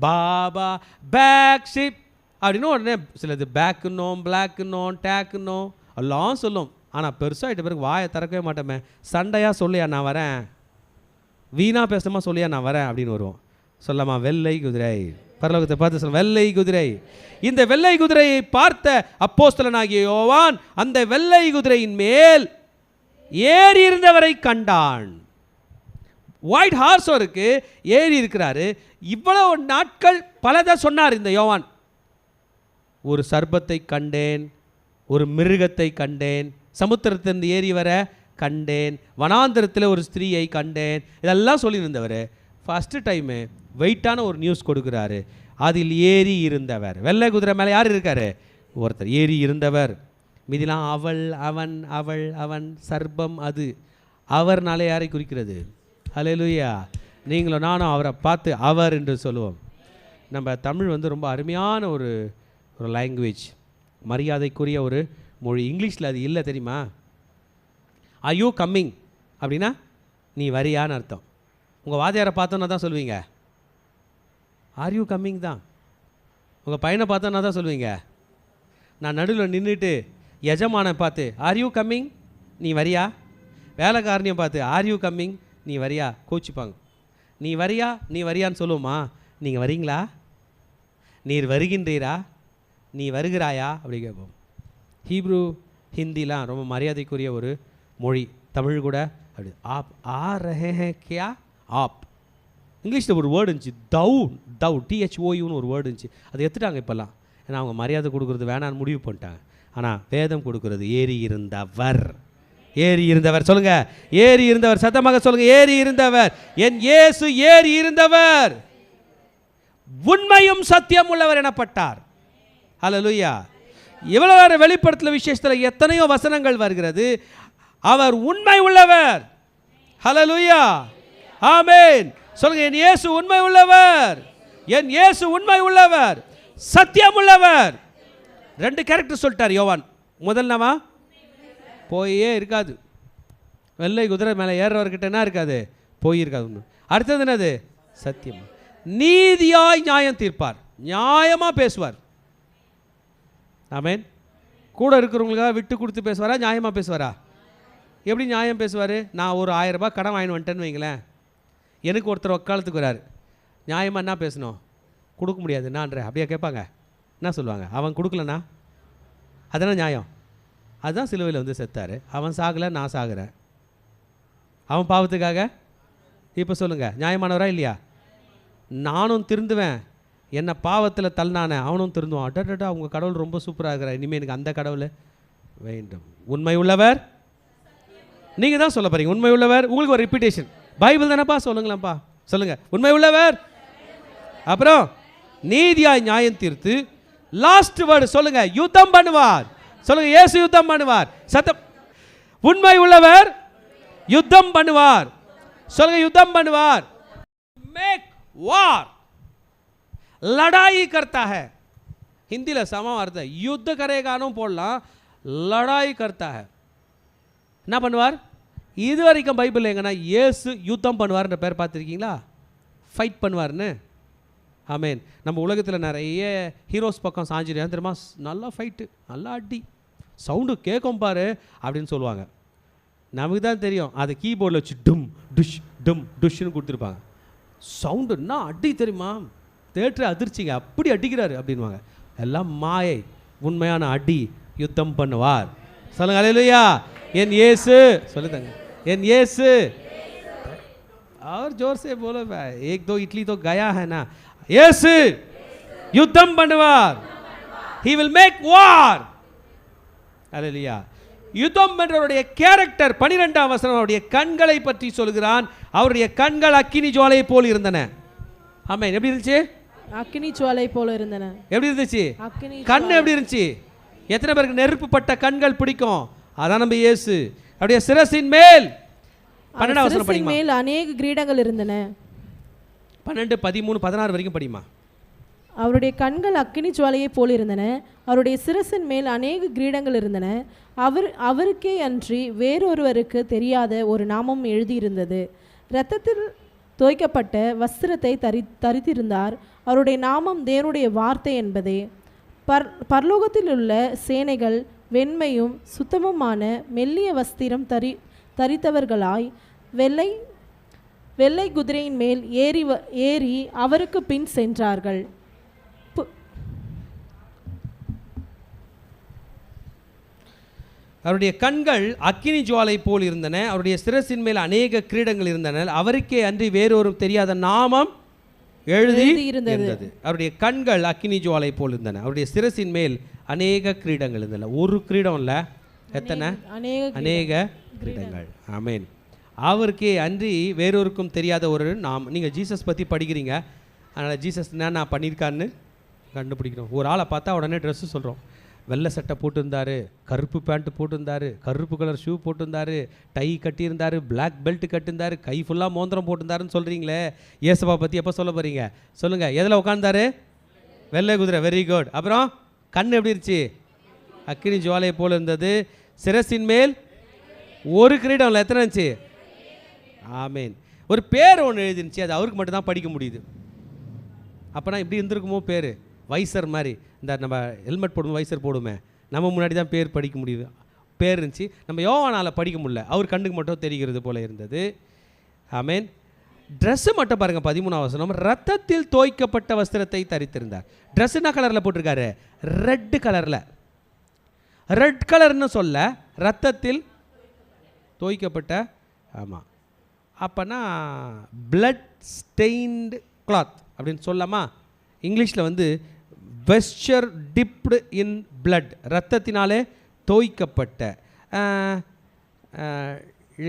baa baa black sheep அப்படின்னு உடனே சிலது பேக்குன்னோம், பிளாக்குன்னோம், டேக்குன்னோம் எல்லாம் சொல்லும். ஆனால் பெருசாகிட்ட பிறகு வாயை திறக்கவே மாட்டோமே. சண்டையாக சொல்லியா நான் வரேன், வீணாக பேசணுமா சொல்லியா நான் வரேன் அப்படின்னு வருவோம். சொல்லமா? வெள்ளை குதிரை. பரலோகத்தை பார்த்து சொல்ல, வெள்ளை குதிரை. இந்த வெள்ளை குதிரையை பார்த்த அப்போஸ்தலனாகிய யோவான் அந்த வெள்ளை குதிரையின் மேல் ஏறி இருந்தவரை கண்டான். ஒயிட் ஹார்ஸருக்கு ஏறி இருக்கிறாரு. இவ்வளவு நாட்கள் பலதை சொன்னார் இந்த யோவான். ஒரு சர்ப்பத்தை கண்டேன், ஒரு மிருகத்தை கண்டேன், சமுத்திரத்திலிருந்து ஏறி வர கண்டேன், வனாந்திரத்தில் ஒரு ஸ்திரீயை கண்டேன், இதெல்லாம் சொல்லியிருந்தவர் ஃபஸ்ட்டு டைமு வெயிட்டான ஒரு நியூஸ் கொடுக்குறாரு. அதில் ஏறி இருந்தவர், வெள்ளை குதிரை மேலே யார் இருக்காரு? ஒருத்தர் ஏறி இருந்தவர். மீதிலாம் அவள், அவன், அவள், அவன், சர்ப்பம், அது. அவர்னாலே யாரை குறிக்கிறது? ஹல்லேலூயா. நீங்களும் நானும் அவரை பார்த்து அவர் என்று சொல்லுவோம். நம்ம தமிழ் வந்து ரொம்ப அருமையான ஒரு லாங்குவேஜ், மரியாதைக்குரிய ஒரு மொழி. இங்கிலீஷில் அது இல்லை தெரியுமா? ஆர் யூ கம்மிங் அப்படின்னா நீ வரியான்னு அர்த்தம். உங்கள் வாத்தியாரை பார்த்தோன்னா தான் சொல்லுவீங்க ஆர் யூ கம்மிங் தான். உங்கள் பையனை பார்த்தோன்னா தான் சொல்லுவீங்க. நான் நடுவில் நின்றுட்டு எஜமானை பார்த்து ஆர் யூ கம்மிங் நீ வரியா, வேலைக்காரனையும் பார்த்து ஆர் யூ கம்மிங் நீ வரியா கோச்சிப்பாங்க. நீ வரியான்னு சொல்லுவோமா? நீங்கள் வரீங்களா, நீர் வருகின்றீரா, நீ வருகிறாயா அப்படி கேட்போம். ஹீப்ரு, ஹிந்திலாம் ரொம்ப மரியாதைக்குரிய ஒரு மொழி. தமிழ் கூட அப்படி. ஆப் ஆ ரஹே கியா ஆப். இங்கிலீஷில் ஒரு வேர்டு இருந்துச்சு, தவ் THOUன்னு ஒரு வேர்டு இருந்துச்சு. அதை எடுத்துட்டாங்க இப்போல்லாம். ஏன்னா அவங்க மரியாதை கொடுக்குறது வேணான்னு முடிவு பண்ணிட்டாங்க. ஆனால் வேதம் கொடுக்குறது ஏறி இருந்தவர். ஏறி இருந்தவர் சொல்லுங்க, ஏறி இருந்தவர். சத்தமாக சொல்லுங்க, ஏறி இருந்தவர். என் இயேசு ஏறி இருந்தவர், உண்மையும் சத்தியம் உள்ளவர் எனப்பட்டார். ஹல்லேலூயா. இவ்வளவு நேரம் வெளிப்படுத்தல விசேஷத்தில் எத்தனையோ வசனங்கள் வருகிறது. அவர் உண்மை உள்ளவர். ஹல்லேலூயா, ஆமென். சொல்லுங்க, என் இயேசு உண்மை உள்ளவர், என் இயேசு உண்மை உள்ளவர், சத்தியம் உள்ளவர். 2 கேரக்டர் சொல்லிட்டார் யோவான். முதல்னவா போயே இருக்காது. வெள்ளை குதிரை மேலே ஏறுறவர்கிட்ட என்ன இருக்காது? போய் இருக்காது. அடுத்தது என்னது? சத்தியம். நீதியாய் நியாயம் தீர்ப்பார், நியாயமாக பேசுவார். ஆமென். கூட இருக்கிறவங்களுக்காக விட்டு கொடுத்து பேசுவாரா, நியாயமாக பேசுவாரா? எப்படி நியாயம் பேசுவார்? நான் ஒரு 1000 ரூபாய் கடன் வாங்கிட்டு வந்துட்டேன்னு வைங்களேன். எனக்கு ஒருத்தர் வக்காலத்துக்கு வராரு. நியாயமாக என்ன பேசணும்? கொடுக்க முடியாது நான்ற அப்படியே கேட்பாங்க. என்ன சொல்லுவாங்க? அவன் கொடுக்கலண்ணா அதெல்லாம் நியாயம். அதுதான் சிலுவையில் வந்து செத்தார். அவன் சாகலை, நான் சாகுறேன். அவன் பாவத்துக்காக. இப்போ சொல்லுங்கள், நியாயமானவரா இல்லையா? நானும் திருந்துவேன், என்னை பாவத்தில் தள்ளினானே அவனும் திருந்துவான். அடடா, உங்கள் கடவுள் ரொம்ப சூப்பராக இருக்கிறார், இனிமேல் எனக்கு அந்த கடவுள் வேண்டும். உண்மை உள்ளவர் நீங்கள் தான் சொல்ல போகிறீங்க. உண்மை உள்ளவர். உங்களுக்கு ஒரு ரிப்பீட்டேஷன். பைபிள் தானேப்பா, சொல்லுங்களேன்ப்பா. சொல்லுங்கள், உண்மை உள்ளவர். அப்புறம் நீதியாய் நியாயம் தீர்த்து, லாஸ்ட் வேர்டு சொல்லுங்க, யுத்தம் பண்ணுவார். சொல்லுங்க, இயேசு யுத்தம் பண்ணுவார். சத்தம். உண்மை உள்ளவர், யுத்தம் பண்ணுவார். சொல்லுங்க, யுத்தம் பண்ணுவார். மேக் வார், लड़ाई करता है. हिंदी समा अर्थ है, युद्ध करेगानो போடலாம், लड़ाई करता है. என்ன பண்ணுவார்? இது வரைக்கும் பைபிள் எங்கன்னா இயேசு யுத்தம் பண்ணுவார்ன்ற பேர் பார்த்துருக்கீங்களா? ஃபைட் பண்ணுவார்னு ஆமேன். நம்ம உலகத்தில் நிறைய ஹீரோஸ் பக்கம் சாஞ்சிருக்கேன் தெரியுமா, நல்லா ஃபைட்டு, நல்லா அடி, சவுண்டு கேட்கும் பாரு அப்படின்னு சொல்லுவாங்க. நமக்கு தான் தெரியும் அதை கீபோர்டில் வச்சு டும் டுஷ்னு கொடுத்துருப்பாங்க. சவுண்டுன்னா அடி தெரியுமா, தேட்டரை அதிர்ச்சிங்க, அப்படி அடிக்கிறாரு அப்படின்வாங்க. எல்லாம் மாயை, உண்மையான அடி யுத்தம் பண்ணுவார். சொல்லுங்க அல்லேலூயா. என் இயேசு சொல்லுங்க, என் இயேசு. और जोर से बोलो भाई, एक दो इडली तो गया है ना. இயேசு யுத்தம் பண்ணுவார். he will make war. அல்லேலூயா. யுத்தம் பண்றவருடைய கேரக்டர் 12ஆம் வசனம் அவருடைய கண்களை பற்றி சொல்கிறான். அவருடைய கண்கள் அக்கினி ஜுவாலை போல் இருந்தன. ஆமென். எப்படி இருந்துச்சு? அக்கினி ஜுவாலை போல இருந்தன. எப்படி இருந்துச்சு? கண் எப்படி இருந்துச்சு? எத்தனை பேருக்கு நெருப்பு பட்ட கண்கள் பிடிக்கும்? அதான் நம்ம இயேசு. அவருடைய சிரசின் மேல் 12ஆம் வசனம் படிமா, மேல் अनेक கிரீடங்கள் இருந்தன. 12, 13, 16 வரைக்கும் படிமா. அவருடைய கண்கள் அக்கினி ஜுவாலையை போல் இருந்தன. அவருடைய சிரசின் மேல் अनेक கிரீடங்கள் இருந்தன. அவருக்கே அன்றி வேறொருவருக்கு தெரியாத ஒரு நாமம் எழுதியிருந்தது. இரத்தத்தில் தோய்க்கப்பட்ட வஸ்திரத்தை தரித்திருந்தார். அவருடைய நாமம் தேவனுடைய வார்த்தை என்பதே. பரலோகத்தில் உள்ள சேனைகள் வெண்மையும் சுத்தமுமான மெல்லிய வஸ்திரம் தரித்தவர்களாய் வெள்ளை குதிரையின் மேல் ஏறி அவருக்கு பின் சென்றார்கள். அவருடைய கண்கள் அக்கினி ஜுவாலை போல் இருந்தன. அவருடைய சிரசின் மேல் அநேக கிரீடங்கள் இருந்தன. அவருக்கே அன்றி வேறொரு தெரியாத நாமம் எழுதி இருந்தது. அவருடைய கண்கள் அக்கினி ஜுவாலை போல் இருந்தன. அவருடைய சிரசின் மேல் அநேக கிரீடங்கள் இருந்தன. ஒரு கிரீடம் இல்லை, எத்தனை? அநேக கிரீடங்கள். ஆமென். அவருக்கே அன்றி வேறொருக்கும் தெரியாத ஒரு நாம். நீங்கள் ஜீசஸ் பற்றி படிக்கிறீங்க, அதனால் ஜீசஸ் என்ன நான் பண்ணியிருக்கான்னு கண்டுபிடிக்கணும். ஒரு ஆளை பார்த்தா உடனே ட்ரெஸ்ஸு சொல்கிறோம். வெள்ளை சட்டை போட்டிருந்தார், கருப்பு பேண்ட்டு போட்டிருந்தார், கருப்பு கலர் ஷூ போட்டிருந்தார், டை கட்டியிருந்தார், பிளாக் பெல்ட் கட்டியிருந்தார், கை ஃபுல்லாக மோந்திரம் போட்டிருந்தாருன்னு சொல்கிறீங்களே. இயேசுவை பற்றி எப்போ சொல்ல போகிறீங்க சொல்லுங்கள். எதில் உட்காந்தாரு? வெள்ளை குதிரை. Very good. அப்புறம் கண் எப்படி இருந்துச்சு? அக்கினி ஜுவாலை போல் இருந்தது. சிரசின் மேல் ஒரு கிரீடம் இல்லை, எத்தனை இருந்துச்சு? ஆமேன். ஒரு பேர் ஒன்று எழுதிருந்துச்சு, அது அவருக்கு மட்டும்தான் படிக்க முடியுது. அப்போனா இப்படி இருந்திருக்குமோ பேர்? வைசர் மாதிரி, இந்த நம்ம ஹெல்மெட் போடுவோம், வைசர் போடுமே, நம்ம முன்னாடி தான் பேர் படிக்க முடியுது. பேர் இருந்துச்சு, நம்ம யோவானால் படிக்க முடியல, அவர் கண்ணுக்கு மட்டும் தெரிகிறது போல இருந்தது. ஆமேன். ட்ரெஸ்ஸு மட்டும் பாருங்கள், 13ஆம் வசனம். ரத்தத்தில் தோய்க்கப்பட்ட வஸ்திரத்தை தரித்திருந்தார். ட்ரெஸ் என்ன கலரில் போட்டிருக்காரு? ரெட் கலரில். ரெட் கலர்னு சொல்ல, ரத்தத்தில் தோய்க்கப்பட்ட. ஆமாம். அப்போனா பிளட் ஸ்டெயின்டு கிளாத் அப்படின்னு சொல்லலாமா? இங்கிலீஷில் வந்து வெஸ்டர் டிப்டு இன் பிளட், ரத்தத்தினாலே தோய்க்கப்பட்ட.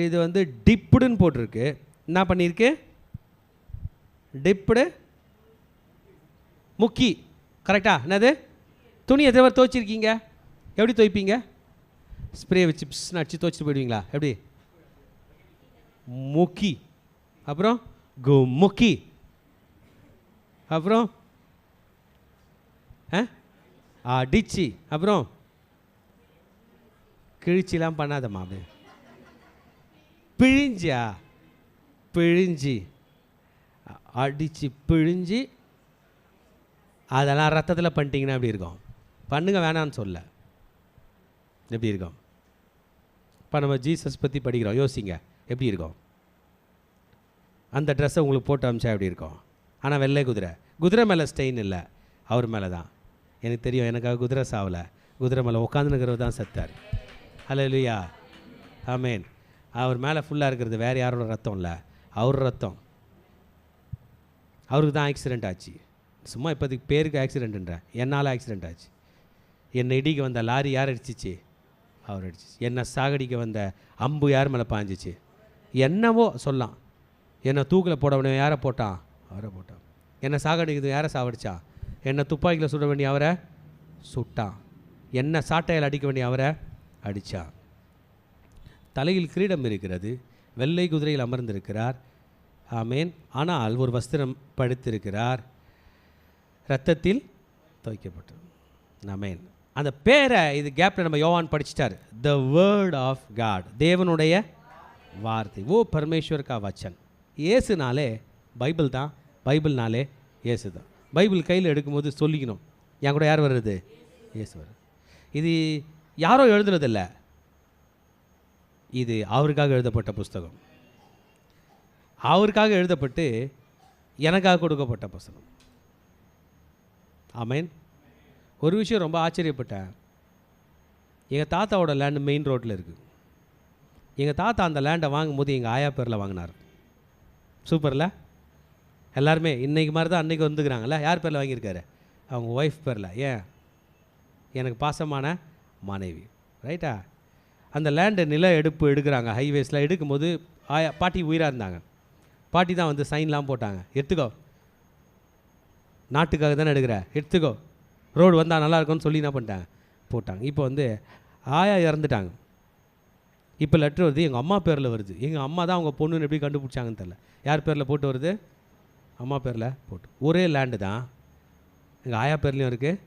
இது வந்து டிப்புடுன்னு போட்டிருக்கு. என்ன பண்ணியிருக்கு? டிப்புடு முக்கி. கரெக்டா? என்னது? துணி எத்தனை பேர் துவைச்சிருக்கீங்க? எப்படி துவைப்பீங்க? ஸ்ப்ரே வச்சு பிஸ்ன்னு அடிச்சு துவைச்சிட்டு போயிடுவீங்களா? எப்படி? முக்கி. அப்புறம் முக்கி. அப்புறம் அடிச்சு. அப்புறம் கிழிச்சிலாம் பண்ணாதம்மா. அப்படி பிழிஞ்சா? பிழிஞ்சி, அடித்து பிழிஞ்சி, அதெல்லாம் ரத்தத்தில் பண்ணிட்டீங்கன்னா எப்படி இருக்கும்? பண்ணுங்க, வேணான்னு சொல்ல. எப்படி இருக்கும்? இப்போ நம்ம ஜீசஸ் பற்றி படிக்கிறோம், யோசிங்க எப்படி இருக்கும்? அந்த ட்ரெஸ்ஸை உங்களுக்கு போட்டு அமிச்சா எப்படி இருக்கும்? ஆனால் வெள்ளை குதிரை. குதிரை மேலே ஸ்டெயின் இல்லை, அவர் மேலே தான். எனக்கு தெரியும், எனக்காக குதிரை சாவலை, குதிரை மேலே உட்காந்துனுக்கிறவர் தான் செத்தார். அல்லேலூயா. ஆமேன். அவர் மேலே ஃபுல்லாக இருக்கிறது வேறு யாரோட ரத்தம் இல்லை, அவர் ரத்தம். அவருக்கு தான் ஆக்சிடெண்ட் ஆச்சு. சும்மா இப்போதைக்கு பேருக்கு ஆக்சிடெண்ட்டுன்றேன், என்னால் ஆக்சிடெண்ட் ஆச்சு. என்னை இடிக்க வந்த லாரி யார் அடிச்சிச்சு? அவர் அடிச்சிச்சு. என்னை சாகடிக்க வந்த அம்பு யார் மேலே பாஞ்சிச்சு? என்னவோ சொல்லலாம். என்னை தூக்கில் போட வேண்டிய யாரை போட்டான்? அவரை போட்டான். என்னை சாகடிக்கிறது யாரை சாவடிச்சான்? என்னை துப்பாக்கியில் சுட வேண்டிய அவரை சுட்டான். என்னை சாட்டையில் அடிக்க வேண்டிய அவரை அடித்தான். தலையில் கிரீடம் இருக்கிறது, வெள்ளை குதிரையில் அமர்ந்திருக்கிறார். ஆமேன். ஆனால் ஒரு வஸ்திரம் படுத்திருக்கிறார், இரத்தத்தில் துவைக்கப்பட்டது. ஆமேன். அந்த பேரை இது கேப்பில் நம்ம யோவான் படிச்சிட்டார். த வேர்ட் ஆஃப் காட், தேவனுடைய வார்த்தை. ஓ பரமேஸ்வர் கா வச்சன். இயேசுனாலே பைபிள் தான், பைபிள்னாலே இயேசு தான். பைபிள் கையில் எடுக்கும்போது சொல்லிக்கணும், என் கூட யார் வர்றது? இயேசு வர்றது. இது யாரோ எழுதுனதில்லை, இது அவருக்காக எழுதப்பட்ட புஸ்தகம், அவருக்காக எழுதப்பட்டு எனக்காக கொடுக்கப்பட்ட புஸ்தகம். ஆமேன். ஒரு விஷயம் ரொம்ப ஆச்சரியப்பட்டேன். எங்கள் தாத்தாவோட லேண்டு மெயின் ரோட்டில் இருக்குது. எங்கள் தாத்தா அந்த லேண்டை வாங்கும்போது எங்கள் ஆயா பேரில் வாங்கினார். சூப்பரில் எல்லாருமே இன்றைக்கி மாதிரி தான் அன்றைக்கி வந்துக்கிறாங்கல்ல. யார் பேரில் வாங்கியிருக்காரு? அவங்க ஒய்ஃப் பேரில். ஏன்? எனக்கு பாசமான மனைவி, ரைட்டா? அந்த லேண்டு நில எடுக்கிறாங்க. ஹைவேஸில் எடுக்கும்போது பாட்டி உயிராக இருந்தாங்க. பாட்டி தான் வந்து சைன்லாம் போட்டாங்க, எடுத்துக்கோ, நாட்டுக்காக தானே எடுக்கிற, எடுத்துக்கோ, ரோடு வந்தால் நல்லாயிருக்கும்னு சொல்லி என்ன பண்ணிட்டாங்க, போட்டாங்க. இப்போ வந்து ஆயா இறந்துட்டாங்க. இப்போ லெட்ரு வருது, எங்கள் அம்மா பேரில் வருது. எங்கள் அம்மா தான் அவங்க பொண்ணுன்னு எப்படி கண்டுபிடிச்சாங்கன்னு தெரில. யார் பேரில் போட்டு வருது? அம்மா பேரில் போட்டு. ஒரே லேண்டு தான், எங்கள் ஆயா பேர்லேயும் இருக்குது,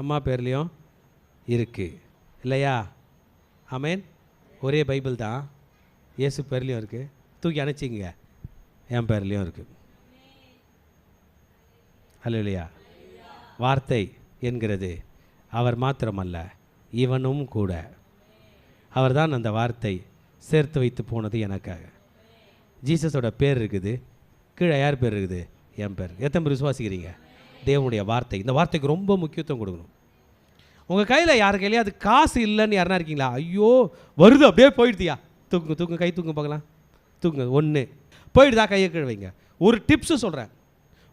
அம்மா பேர்லேயும் இருக்குது, இல்லையா? ஆமேன். ஒரே பைபிள் தான், இயேசு பேர்லேயும் இருக்குது, தூக்கி அணைச்சிங்க, என் பேர்லேயும் இருக்குது. அல்லேலூயா. வார்த்தை என்கிறது அவர் மாத்திரமல்ல, இவனும் கூட. அவர் தான் அந்த வார்த்தை சேர்த்து வைத்து போனது எனக்காக. ஜீசஸோட பேர் இருக்குது, கீழே யார் பேர் இருக்குது? என் பேர். எத்தனை பேர் விசுவாசிக்கிறீங்க? தேவனுடைய வார்த்தை. இந்த வார்த்தைக்கு ரொம்ப முக்கியத்துவம் கொடுக்கணும். உங்கள் கையில் யார் கையிலையும் அது காசு இல்லைன்னு யாருனா இருக்கீங்களா? ஐயோ வருது அப்படியே போயிடுதியா, தூக்குங்க தூக்குங்க, கை தூக்குங்க பார்க்கலாம், தூக்குங்க. ஒன்று போயிடுதா, கையை கீழே வைங்க. ஒரு டிப்ஸு சொல்கிறேன்,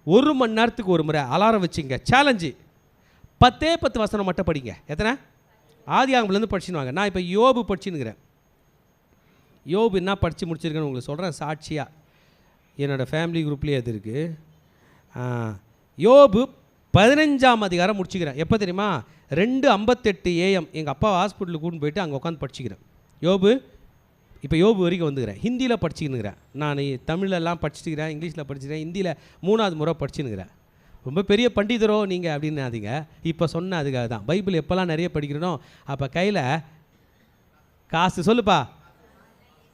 1 மணி நேரத்துக்கு ஒரு முறை அலாரம் வச்சுங்க. சேலஞ்சு 10 வசனம் மட்டும் படிங்க. எத்தனை? ஆதியாகமத்துலேருந்து படிச்சுன்னு வாங்க. நான் இப்போ யோபு படிச்சுன்னுக்கிறேன். யோபு என்ன படித்து முடிச்சிருக்கேன்னு உங்களுக்கு சொல்கிறேன் சாட்சியாக. என்னோடய ஃபேமிலி குரூப்லேயே அது இருக்குது. யோபு 15ஆம் அதிகாரம் முடிச்சுக்கிறேன். எப்போ தெரியுமா? 2:58 AM எங்கள் அப்பா ஹாஸ்பிட்டலுக்கு கூட்டின்னு போயிட்டு அங்கே உட்காந்து படிச்சுக்கிறேன். யோபு இப்போ யோபு வரைக்கும் வந்துக்கிறேன். ஹிந்தியில் படிச்சுன்னுக்கிறேன். நான் தமிழெல்லாம் படிச்சுக்கிறேன், இங்கிலீஷில் படிச்சுக்கிறேன், ஹிந்தியில் 3ஆவது முறை படிச்சுன்னுக்கிறேன். ரொம்ப பெரிய பண்டிதரோ நீங்கள் அப்படின்னு அதிங்க இப்போ சொன்ன அதுக்காக தான். பைபிள் எப்போல்லாம் நிறைய படிக்கிறனோ அப்போ கையில் காசு, சொல்லுப்பா,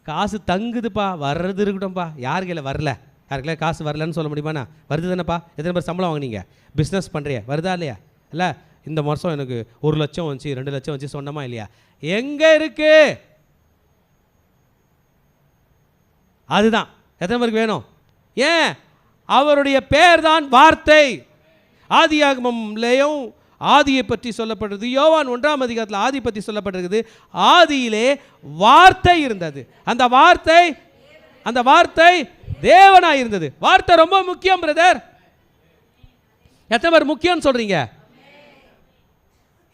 காசு தங்குதுப்பா, வர்றது இருக்கட்டும்ப்பா. யார் கையில் வரல, யாருக்கெல்லாம் காசு வரலன்னு சொல்ல முடியுமாண்ணா? வருது தானேப்பா. எத்தனை பேர் சம்பளம் வாங்கினீங்க? பிஸ்னஸ் பண்ணுறியா? வருதா இல்லையா? இல்லை, இந்த வருஷம் எனக்கு 1 லட்சம் வந்துச்சு, 2 லட்சம் வந்துச்சு சொன்னமா இல்லையா? எங்கே இருக்கு? அதுதான். எத்தனை பேருக்கு வேணும்? ஏன்? அவருடைய பேர் தான் வார்த்தை. ஆதியாகமம்லேயும் ஆதியை பற்றி சொல்லப்படுறது. யோவான் 1ஆம் அதிகாரத்தில் ஆதி பற்றி சொல்லப்பட்டிருக்குது. ஆதியிலே வார்த்தை இருந்தது, அந்த வார்த்தை தேவனாய் இருந்தது. வார்த்தை ரொம்ப முக்கியம் பிரதர். எத்தனை பேர் முக்கியம்னு சொல்றீங்க?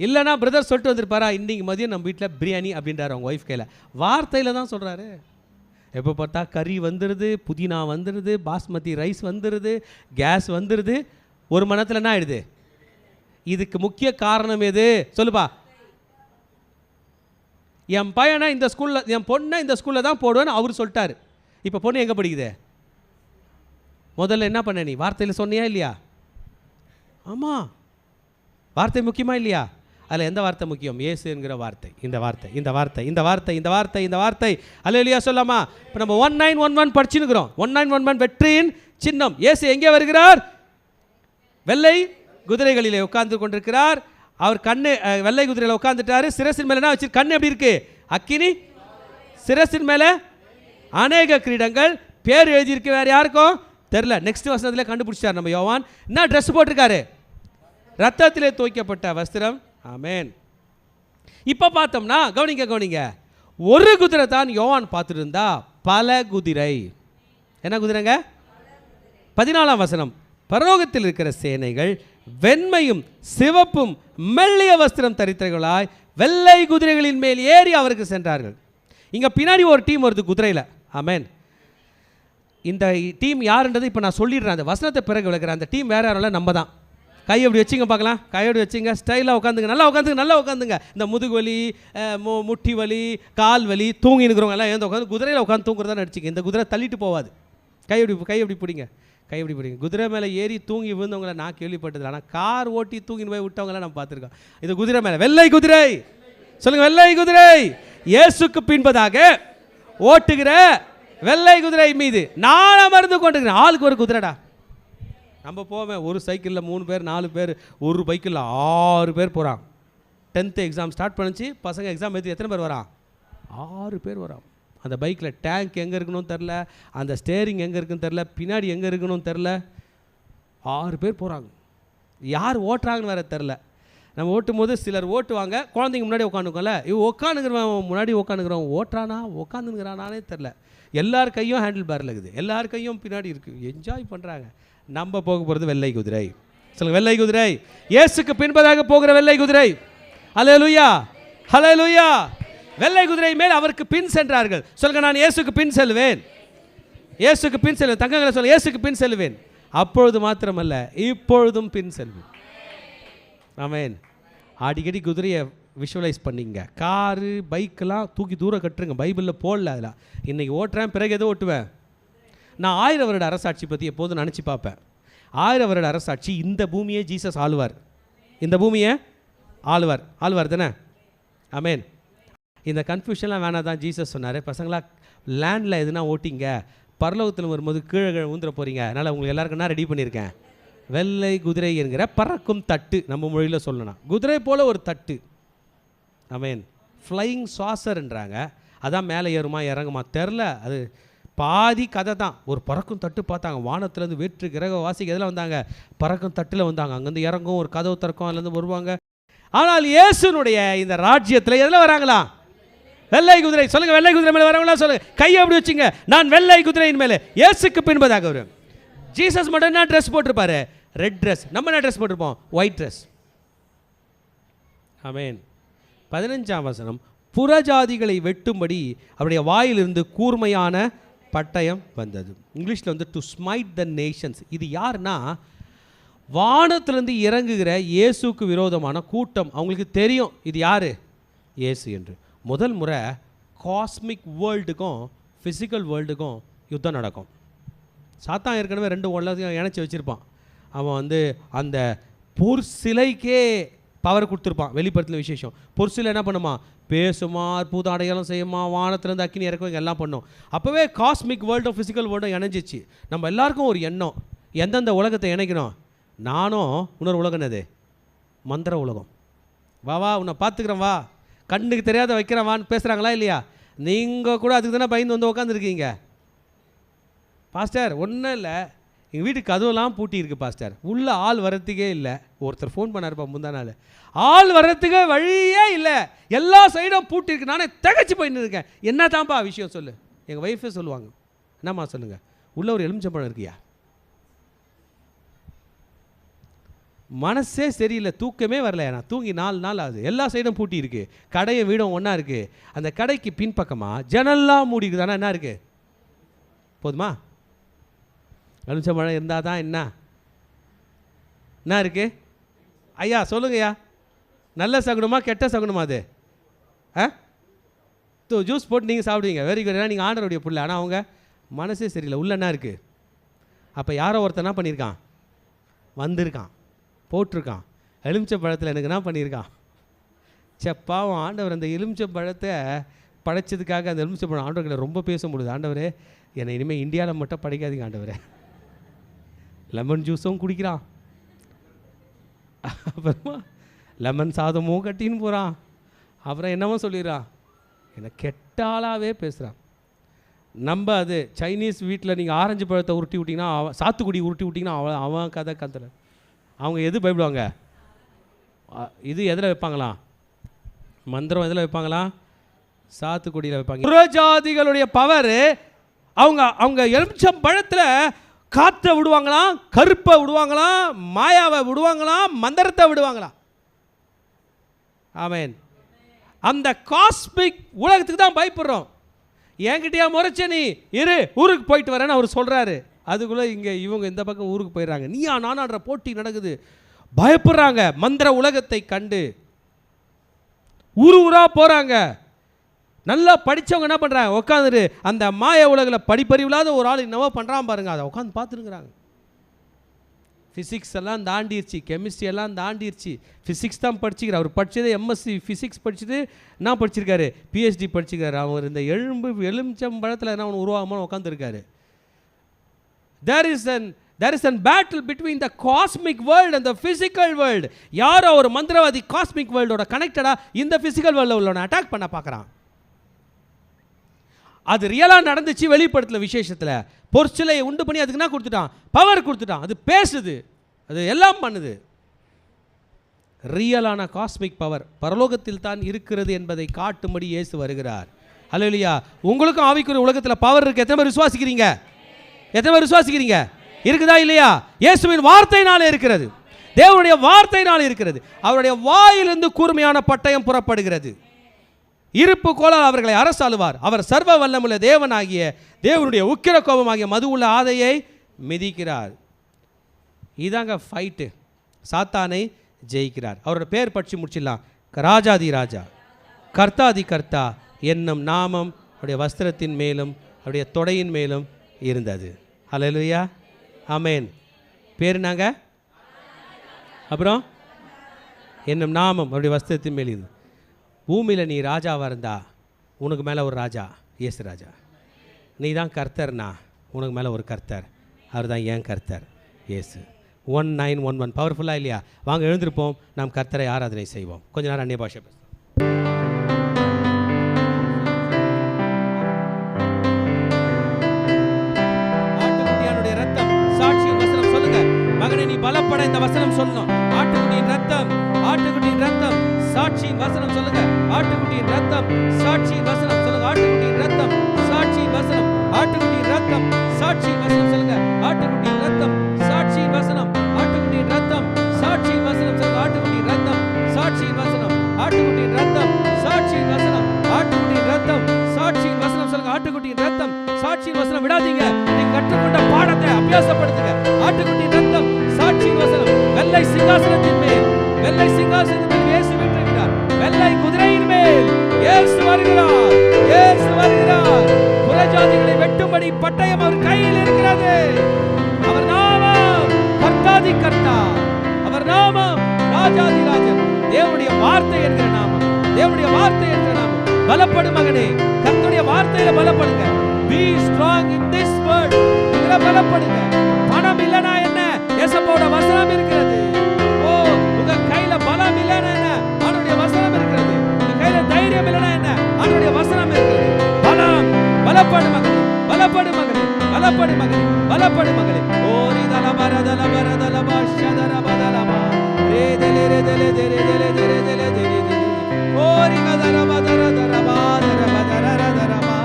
இல்லைனா பிரதர் சொல்லிட்டு வந்திருப்பாரா, இன்னைக்கு மதியம் நம்ம வீட்டில் பிரியாணி அப்படின்றாரு அவங்க ஒய்ஃப் கையில். வார்த்தையில் தான் சொல்கிறாரு. எப்போ பார்த்தா கறி வந்துடுது, புதினா வந்துடுது, பாஸ்மதி ரைஸ் வந்துடுது, கேஸ் வந்துடுது. 1 மணி நேரத்தில் என்ன ஆயிடுது? இதுக்கு முக்கிய காரணம் எது சொல்லுப்பா? என் பையனை இந்த ஸ்கூலில், என் பொண்ணை இந்த ஸ்கூலில் தான் போடுவேன்னு அவர் சொல்லிட்டாரு. இப்போ பொண்ணு எங்கே படிக்குது? முதல்ல என்ன பண்ண? நீ வார்த்தையில் சொன்னியா இல்லையா? ஆமாம், வார்த்தை முக்கியமா இல்லையா? அதில் எந்த வார்த்தை முக்கியம்? இயேசு என்கிற வார்த்தை. இந்த வார்த்தை அல்லேலூயா சொல்லாமா? இப்போ நம்ம 1911 படிச்சுன்னுக்கிறோம். 1911 வெற்றியின் சின்னம். இயேசு எங்கே வருகிறார்? வெள்ளை குதிரைகளிலே உட்கார்ந்து கொண்டிருக்கிறார். அவர் கண்ணு வெள்ளை குதிரையில் உட்கார்ந்துட்டாரு. சிரசின் மேலே என்ன வச்சு? கண்ணு எப்படி இருக்கு? அக்கினி. சிரசின் மேலே அநேக கிரீடங்கள். பேர் எழுதியிருக்கு, வேறு யாருக்கும் தெரில. நெக்ஸ்ட் வசனத்தில் கண்டுபிடிச்சார் நம்ம யோவான். என்ன ட்ரெஸ் போட்டிருக்காரு? ரத்தத்திலே துவைக்கப்பட்ட வஸ்திரம். ஆமேன். இப்போ பார்த்தோம்னா கவனிங்க, ஒரு குதிரை தான் யோவான் பார்த்துட்டு இருந்தா, பல குதிரை. என்ன குதிரைங்க? 14ஆம் வசனம். பரலோகத்தில் இருக்கிற சேனைகள் வெண்மையும் சிவப்பும் மெல்லிய வஸ்திரம் தரித்தவர்களாய் வெள்ளை குதிரைகளின் மேல் ஏறி அவருக்கு சென்றார்கள். இங்கே பின்னாடி ஒரு டீம் வருது குதிரையில். ஆமேன். இந்த டீம் யாருன்றது இப்போ நான் சொல்லிடுறேன். அந்த வசனத்தை பிறகு விளக்குறேன். அந்த டீம் வேறு யாரும் இல்லை, நம்ம தான். கை அப்படி வச்சுங்க பார்க்கலாம். கையோடு வச்சுங்க, ஸ்டைலாக உட்காந்துங்க, நல்லா உட்காந்துங்க. இந்த முதுகு வலி, முட்டி வலி, கால் வலி, தூங்கி இருக்கிறவங்க எல்லாம் எழுந்து உட்காந்து குதிரையில் உட்காந்து தூங்குறதா நடிச்சிங்க. இந்த குதிரை தள்ளிட்டு போவாது. கை எப்படி பிடிங்க. குதிரை மேலே ஏறி தூங்கி விழுந்தவங்களை நான் கேள்விப்பட்டது. ஆனால் கார் ஓட்டி தூங்கின்னு போய் விட்டவங்களாம் நம்ம பார்த்துருக்கோம். இது குதிரை மேலே வெள்ளை குதிரை. சொல்லுங்கள், வெள்ளை குதிரை. இயேசுக்கு பின்பதாக ஓட்டுகிற வெள்ளை குதிரை மீது நான் அமர்ந்து கொண்டிருக்கிறேன். ஆளுக்கு ஒரு குதிரைடா. நம்ம போவேன் ஒரு சைக்கிளில் 3 பேர் 4 பேர், ஒரு பைக்கில் 6 பேர் போகிறான். 10th எக்ஸாம் ஸ்டார்ட் பண்ணிச்சு, பசங்க எக்ஸாம் எழுதி எத்தனை பேர் வரான்? 6 பேர் வரான். அந்த பைக்கில் டேங்க் எங்கே இருக்கணும்னு தெரில, அந்த ஸ்டேரிங் எங்கே இருக்குன்னு தெரில, பின்னாடி எங்கே இருக்கணும்னு தெரில, 6 பேர் போகிறாங்க. யார் ஓட்டுறாங்கன்னு வேறு தெரில. நம்ம ஓட்டும் போது சிலர் ஓட்டுவாங்க, குழந்தைங்க முன்னாடி உட்காந்துக்கோல, உட்காந்துக்கிறவன் முன்னாடி உட்காந்துக்கிறவன் ஓட்டுறானா உட்காந்துங்கிறானானே தெரில. எல்லார் கையும் ஹேண்டில் பேரில் இருக்குது, எல்லார் கையும் பின்னாடி இருக்குது, என்ஜாய் பண்ணுறாங்க. நம்ம போக போகிறது வெள்ளை குதிரை. சொல்லுங்கள், வெள்ளை குதிரை. இயேசுக்கு பின்பதாக போகிற வெள்ளை குதிரை. ஹல்லேலூயா, ஹல்லேலூயா. வெள்ளை குதிரை மேல் அவருக்கு பின் சென்றார்கள். சொல்லுங்க, நான் இயேசுக்கு பின் செல்வேன், இயேசுக்கு பின் செல்வேன். தங்கங்களை சொல்ல, இயேசுக்கு பின் செல்வேன். அப்பொழுது மாத்திரமல்ல, இப்பொழுதும் பின் செல்வேன். ஆமென். அடிக்கடி குதிரையை விஷுவலைஸ் பண்ணிங்க. காரு பைக்கெல்லாம் தூக்கி தூரம் கட்டுருங்க, பைபிளில் போடல. அதெல்லாம் இன்றைக்கி ஓட்டுறேன், பிறகு எதோ ஓட்டுவேன். நான் 1000 வருட அரசாட்சி பற்றி எப்போதும் நினச்சி பார்ப்பேன். 1000 வருட அரசாட்சி, இந்த பூமியே ஜீசஸ் ஆளுவார், இந்த பூமியை ஆளுவார் தானே? ஆமென். இந்த கன்ஃபியூஷன்லாம் வேணாம் தான் ஜீசஸ் சொன்னார். பசங்களா, லேண்டில் எதுனா ஓட்டிங்க, பரலோகத்தில் வரும்போது கீழே ஊந்துட போகிறீங்க. அதனால் உங்களுக்கு எல்லாருக்கும் நான் ரெடி பண்ணியிருக்கேன் வெள்ளை குதிரை என்கிற பறக்கும் தட்டு. நம்ம மொழியில் சொல்லணும், குதிரை போல் ஒரு தட்டு. ஆமென். ஃப்ளையிங் சாசர்ன்றாங்க. அதான் மேலே ஏறுமா இறங்குமா தெரில, அது பாதி கதை தான். ஒரு பறக்கும் தட்டு பார்த்தாங்க, வானத்துலேருந்து வேற்று கிரக வாசிக்கு எதில் வந்தாங்க? பறக்கும் தட்டில் வந்தாங்க. அங்கேருந்து இறங்கும், ஒரு கதவு திறக்கும், அதுலேருந்து வருவாங்க. ஆனால் இயேசுனுடைய இந்த ராஜ்யத்தில் எதில் வராங்களா? வெள்ளை குதிரை. சொல்லுங்கள், வெள்ளை குதிரை மேலே வரவங்களா சொல்லுங்கள், கையை அப்படி வச்சுங்க. நான் வெள்ளை குதிரையின் மேலே இயேசுக்கு பின்பதாக வரும். ஜீசஸ் மட்டும் என்ன ட்ரெஸ் போட்டிருப்பாரு? Red dress. நம்ம என்ன ட்ரெஸ் போட்டிருப்போம்? White dress. ஆமென். 15ஆம் வசனம், புறஜாதிகளை வெட்டும்படி அவருடைய வாயிலிருந்து கூர்மையான பட்டயம் வந்தது. இங்கிலீஷில் வந்து டு ஸ்மைட் த நேஷன்ஸ். இது யாருன்னா, வானத்திலிருந்து இறங்குகிற இயேசுக்கு விரோதமான கூட்டம். அவங்களுக்கு தெரியும் இது யார்? இயேசு என்று. முதல் முறை காஸ்மிக் வேர்ல்டுக்கும் ஃபிசிக்கல் வேர்ல்டுக்கும் யுத்தம் நடக்கும். சாத்தான் ஏற்கனவே 2 உலகத்தையும் இணைச்சி வச்சுருப்பான். அவன் வந்து அந்த பொற்சிலைக்கே பவர் கொடுத்துருப்பான். வெளிப்படுத்தின விசேஷம், பொற்சிலை என்ன பண்ணுமா? பேசுமா, அற்புத அடையாளம் செய்யுமா, வானத்துலேருந்து அக்கினி இறக்குவங்க, எல்லாம் பண்ணும். அப்போவே காஸ்மிக் வேர்ல்டும் ஃபிசிக்கல் வேர்ல்டும் இணைஞ்சிச்சு. நம்ம எல்லாருக்கும் ஒரு எண்ணம், எந்தெந்த உலகத்தை இணைக்கணும்? நானும் இன்னொரு உலகம் என்னது? மந்திர உலகம். வா உன்னை பார்த்துக்கிறேன், வா, கண்ணுக்கு தெரியாத வைக்கிறேன் வான்னு பேசுகிறாங்களா இல்லையா? நீங்கள் கூட அதுக்கு தானே பயந்து வந்து உட்காந்துருக்கீங்க. பாஸ்டர் ஒன்றும் இல்லை, எங்கள் வீட்டுக்கு கதவுலாம் பூட்டி இருக்குது பாஸ்டர், உள்ளே ஆள் வர்றதுக்கே இல்லை. ஒருத்தர் ஃபோன் பண்ணாருப்பா முந்தா நாள், ஆள் வர்றதுக்கு வழியே இல்லை, எல்லா சைடும் பூட்டி இருக்கு. நானே திகச்சு போயின்னு இருக்கேன். என்ன தான்ப்பா விஷயம் சொல்லு. எங்கள் ஒய்ஃபே சொல்லுவாங்க, என்னம்மா சொல்லுங்கள், உள்ளே ஒரு எலுமிச்சம்பழம் இருக்கியா? மனசே சரியில்லை, தூக்கமே வரல. நான் தூங்கி 4 நாள் ஆகுது. எல்லா சைடும் பூட்டி இருக்குது, கடையும் வீடும் ஒன்றா இருக்குது. அந்த கடைக்கு பின்பக்கமாக ஜன்னல்லாம் மூடி இருக்குது. ஆனால் என்ன இருக்குது? போதுமா? எலுமிச்சம்பழம் இருந்தால் தான் என்ன இருக்குது? ஐயா சொல்லுங்கய்யா, நல்ல சகுனமா கெட்ட சகுனமா அது? ஜூஸ் போட்டு நீங்கள் சாப்பிடுவீங்க, வெரி குட். ஏன்னா நீங்கள் ஆண்டருடைய பிள்ளை. ஆனால் அவங்க மனசே சரியில்லை, உள்ள என்ன இருக்குது? அப்போ யாரோ ஒருத்தர் என்ன பண்ணியிருக்கான்? வந்திருக்கான், போட்டிருக்கான். எலுமிச்சம்பழத்தில் எனக்கு என்ன பண்ணியிருக்கான்? பாவம் ஆண்டவர் அந்த எலுமிச்சம்பழத்தை படைச்சதுக்காக அந்த எலுமிச்சம்பழம் ஆண்டவர்களை ரொம்ப பேச முடியுது. ஆண்டவரே, என்னை இனிமேல் இந்தியாவில் மட்டும் படிக்காதீங்க ஆண்டவரே. லெமன் ஜூஸும் குடிக்கிறான், அப்புறமா லெமன் சாதமும் கட்டின்னு போகிறான், அப்புறம் என்னமோ சொல்லிடுறான். என்னை கெட்டாலாகவே பேசுகிறான். நம்ம அது சைனீஸ் வீட்டில் நீங்கள் ஆரஞ்சு பழத்தை உருட்டி விட்டிங்கன்னா, சாத்துக்குடி உருட்டி விட்டிங்கன்னா அவன் கதை கத்துற. அவங்க எது பயப்படுவாங்க? இது எதில் வைப்பாங்களா? மந்திரம் எதில் வைப்பாங்களா? சாத்துக்குடியில் வைப்பாங்க. புறஜாதிகளுடைய பவர். அவங்க எலுமிச்சம்பழத்தில் காற்றை விடுவாங்களாம், கருப்பை விடுவாங்களாம், மாயாவை விடுவாங்களாம், மந்திரத்தை விடுவாங்களாம். ஆமென். அந்த காஸ்மிக் உலகத்துக்கு தான் பயப்படுறோம். என்கிட்டயா முறைச்ச நீ இரு, ஊருக்கு போயிட்டு வரேன்னு அவர் சொல்கிறாரு. அதுக்குள்ளே இங்கே இவங்க இந்த பக்கம் ஊருக்கு போயிடுறாங்க. நீயா நானான்ற போட்டி நடக்குது, பயப்படுறாங்க. மந்திர உலகத்தை கண்டு ஊராக போகிறாங்க. நல்லா படித்தவங்க என்ன பண்ணுறாங்க? உட்காந்துரு அந்த மாய உலகில் படிப்பறிவில்லாத ஒரு ஆள் என்னவோ பண்ணுறான் பாருங்க, அதை உட்காந்து பார்த்துருக்குறாங்க. ஃபிசிக்ஸ் எல்லாம் தாண்டிடுச்சு, கெமிஸ்ட்ரி எல்லாம் தாண்டிடுச்சு. ஃபிசிக்ஸ் தான் படிச்சுக்கிறார். அவர் படித்தது எம்எஸ்சி ஃபிசிக்ஸ் படிச்சுட்டு என்ன படிச்சிருக்காரு? பிஹெச்டி படிச்சுக்கிறார். அவர் இந்த எலுமிச்சம்பழத்தில் என்ன ஒன்று உருவாகமான உட்காந்துருக்காரு. There is an there is a battle between the cosmic world and the physical world. யாரோ ஒரு மந்திரவாதி காஸ்மிக் வேர்ல்டோட கனெக்டடா இந்த பிசிக்கல் வேர்ல்ட்ல உள்ளவனை அட்டாக் பண்ண பார்க்கறான். அது ரியலா நடந்துச்சு வெளிப்படுத்தல விசேஷத்துல. பொற்சிலையை உண்டு பண்ணி அதுக்கு என்ன கொடுத்துட்டான்? பவர் கொடுத்துட்டான். அது பேசுது, அது எல்லாம் பண்ணுது. ரியலான காஸ்மிக் பவர் பரலோகத்தில் தான் இருக்கிறது என்பதை காட்டும்படி இயேசு வருகிறார். ஹல்லேலூயா. உங்களுக்கும் ஆவிக்குரிய உலகத்தில் பவர் இருக்கு. எத்தனை பேர் விசுவாசிக்கிறீங்க? எத்தனை பேர் விசுவாசிக்கிறீங்க? இருக்குதா இல்லையா? இயேசுவின் வார்த்தையினாலே இருக்கிறது, தேவனுடைய வார்த்தையினாலே இருக்கிறது. அவருடைய வாயிலிருந்து கூர்மையான பட்டயம் புறப்படுகிறது. இருப்பு கோலால் அவர்களை அரசாளுவார். அவர் சர்வ வல்லமுள்ள தேவனாகிய தேவனுடைய உக்கிர கோபமாகிய மது உள்ள ஆதையை மிதிக்கிறார். இதாங்க ஃபைட்டு. சாத்தானை ஜெயிக்கிறார். அவரோட பேர் படிச்சு முடிச்சிடலாம். ராஜாதி ராஜா, கர்த்தாதி கர்த்தா என்னும் நாமம் அவருடைய வஸ்திரத்தின் மேலும் அவருடைய தொடையின் மேலும் இருந்தது. ஹல்லேலூயா, ஆமென். பேர் நாங்க அப்புறம் என்னும் நாமம் அவருடைய வஸ்திரத்தின் மேல் இருந்தது. பூமியில் நீ ராஜாவாக இருந்தா உனக்கு மேலே ஒரு ராஜா இயேசு ராஜா. நீ தான் கர்த்தர்னா உனக்கு மேலே ஒரு கர்த்தர், அவர் தான் ஏன் கர்த்தர் இயேசு. 1911 பவர்ஃபுல்லாக இல்லையா? வாங்க எழுந்திருப்போம், நாம் கர்த்தரை ஆராதனை செய்வோம். கொஞ்ச நேரம் அந்நிய பாஷை பேசுவோம். ஆட்டுக்குட்டியானுடைய ரத்தம் சாட்சியின் வசனம் சொல்லுங்க. மகனே நீ பலப்பட இந்த வசனம் சொல்லணும். ஆட்டுக்குட்டியின் ரத்தம், ஆட்டுக்குட்டியின் ரத்தம் சாட்சியின் வசனம் சொல்லுங்க. ஆட்டுக்குட்டியின் ரத்தம் சாட்சியின் வசனம் சொல்லுங்க. ஆட்டுக்குட்டியின் ரத்தம் சாட்சியின் வசனம், ஆட்டுக்குட்டியின் ரத்தம் சாட்சியின் வசனம் சொல்லுங்க. ஆட்டுக்குட்டியின் ரத்தம் சாட்சியின் வசனம், ஆட்டுக்குட்டியின் ரத்தம் சாட்சியின் வசனம் சொல்லுங்க. ஆட்டுக்குட்டியின் ரத்தம் சாட்சியின் வசனம், ஆட்டுக்குட்டியின் ரத்தம் சாட்சியின் வசனம், ஆட்டுக்குட்டியின் ரத்தம் சாட்சியின் வசனம் சொல்லுங்க. ஆட்டுக்குட்டியின் ரத்தம் சாட்சியின் வசனம் விடாதீங்க. நீங்க கற்றுக்கொண்ட பாடத்தை அபியாசப்படுத்துங்க. ஆட்டுக்குட்டியின் ரத்தம் சாட்சியின் வசனம். வெள்ளை சிங்காசனத்தின் மேல், வெள்ளை சிங்காசனத்தின் மேல் இயேசு வீற்றிருக்கிறார். வெள்ளை குதிரையின் மேல் இயேசு வருகிறார். இயேசு வருகிறார். புறஜாதிகளை வெட்டும்படி பட்டயம் அவர் கையில் இருக்கிறது. அவர் நாமம் கர்த்தாதி கர்த்தா, அவர் நாமம் ராஜாதி ராஜன். தேவனுடைய வார்த்தை என்கிற நாமம், தேவனுடைய வார்த்தை என்கிற நாமம். பலப்படு மகனே, கர்த்தருடைய வார்த்தையில பலப்படுங்க. Be strong in this word. இதுல பலப்படுங்க. பணம் இல்லனா என்ன? இயேசுவோட வசனம் இருக்கிறது. ஓ, உங்க கையில பலம் இல்லனா என்ன? அவருடைய வசனம் இருக்கிறது. உங்க கையில தைரியம் இல்லனா என்ன? அவருடைய வசனம் இருக்கிறது. பலம், பலப்படு மகனே, பலப்படு மகனே, பலப்படு மகனே, பலப்படு மகனே. ஓரி தலபரதல பரதல பாஷதர பதலமா ரே தெலே ரே தெலே தெலே தெலே தெலே தெலே தெலே ஓரி கதர பதர தர பாதர பதர தரமா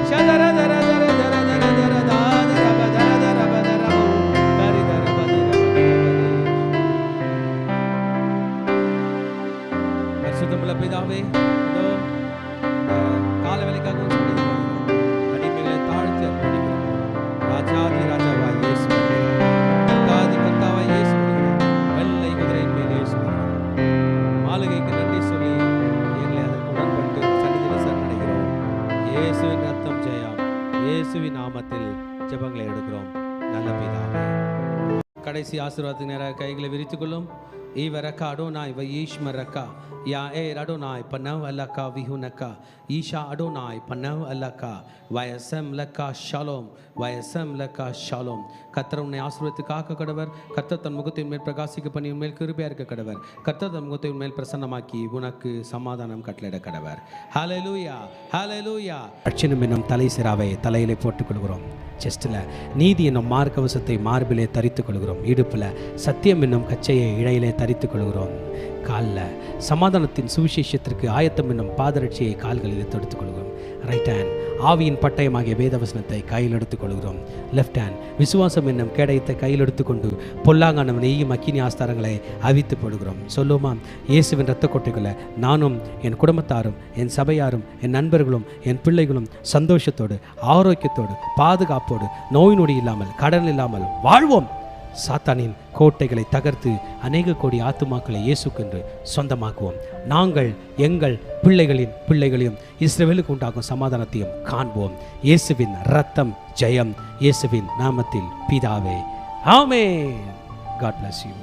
ஷதர தர தர தர தர தர தாதர பதர தர பதரமா தரி தர பதர பரிசுத்தமுள்ள பிதாவே, இதோ காலவேளைக்காக அடிமைகளை தாழ்த்தி அர்ப்பணிக்கிறோம். ராஜாதி ராஜாவாய் இயேசு, கர்த்தாதி கர்த்தாவாய் இயேசு, வெள்ளை குதிரையின் மேல் இயேசு மாளிகைக்கு நன்றி சொல்லி எங்களை அதற்கு உடன்பட்டு சன்னிதியில் சரணடைகிறோம். இயேசுவின் ரத்தம் ஜெயம். இயேசுவின் நாமத்தில் ஜெபங்களை எடுக்கிறோம் நல்ல பிதாவே. கடைசி ஆசீர்வாதத்துக்கு நேராக கைகளை விரித்துக் கொள்ளும். ஈவரக்கா அடோனாய் வயீஷ்மரக்கா யா ஏ அடோனாய் பனவ் அல்லக்கா விஹுனக்கா ஈஷா அடோனாய் பனவ் அல்லக்கா வயசம் லக்கா ஷாலோம், வயசம் லக்கா ஷாலோம். கர்த்தர் உன்னை ஆசீர்வதித்து காக்க கடவர். கர்த்தர் தன் முகத்தின் மேல் பிரகாசிக்க பண்ணி உன்மேல் கிருபையா இருக்க கடவர். கர்த்தர் தன் முகத்தின் மேல் பிரசன்னமாக்கி உனக்கு சமாதானம் கட்டளையிட கடவர். ஹல்லேலூயா, ஹல்லேலூயா. ரட்சணம் என்னும் தலை சிராவை தலையிலே போட்டுக் கொள்கிறோம். செஸ்டில் நீதி என்னும் மார்க்கவசத்தை மார்பிலே தரித்துக் கொள்கிறோம். இடுப்பில் சத்தியம் என்னும் கச்சையை இழையிலே தரித்துக் கொள்கிறோம். காலில் சமாதானத்தின் சுவிசேஷத்திற்கு ஆயத்தம் என்னும் பாதரட்சியை கால்களில் தொடுத்துக் கொள்கிறோம். ரைட் ஹேண்ட் ஆவியின் பட்டயமாகிய வேதவசனத்தை கையில் எடுத்துக் கொள்கிறோம். லெஃப்ட் ஹேண்ட் விசுவாசம் என்னும் கேடயத்தை கையில் எடுத்துக்கொண்டு பொல்லாங்கான நெய்யும் அக்கினி ஆஸ்தாரங்களை அவித்து போடுகிறோம். சொல்லுமா, இயேசுவின் இரத்த கொட்டைகளை நானும் என் குடும்பத்தாரும் என் சபையாரும் என் நண்பர்களும் என் பிள்ளைகளும் சந்தோஷத்தோடு ஆரோக்கியத்தோடு பாதுகாப்போடு நோய் நொடி இல்லாமல் கடன் இல்லாமல் வாழ்வோம். சாத்தானின் கோட்டைகளை தகர்த்து அநேக கோடி ஆத்துமாக்களை இயேசுக்கென்று சொந்தமாக்குவோம். நாங்கள் எங்கள் பிள்ளைகளின் பிள்ளைகளையும் இஸ்ரவேலுக்கு உண்டாகும் சமாதானத்தையும் காண்போம். இயேசுவின் இரத்தம் ஜெயம். இயேசுவின் நாமத்தில் பிதாவே, ஆமென். God bless you.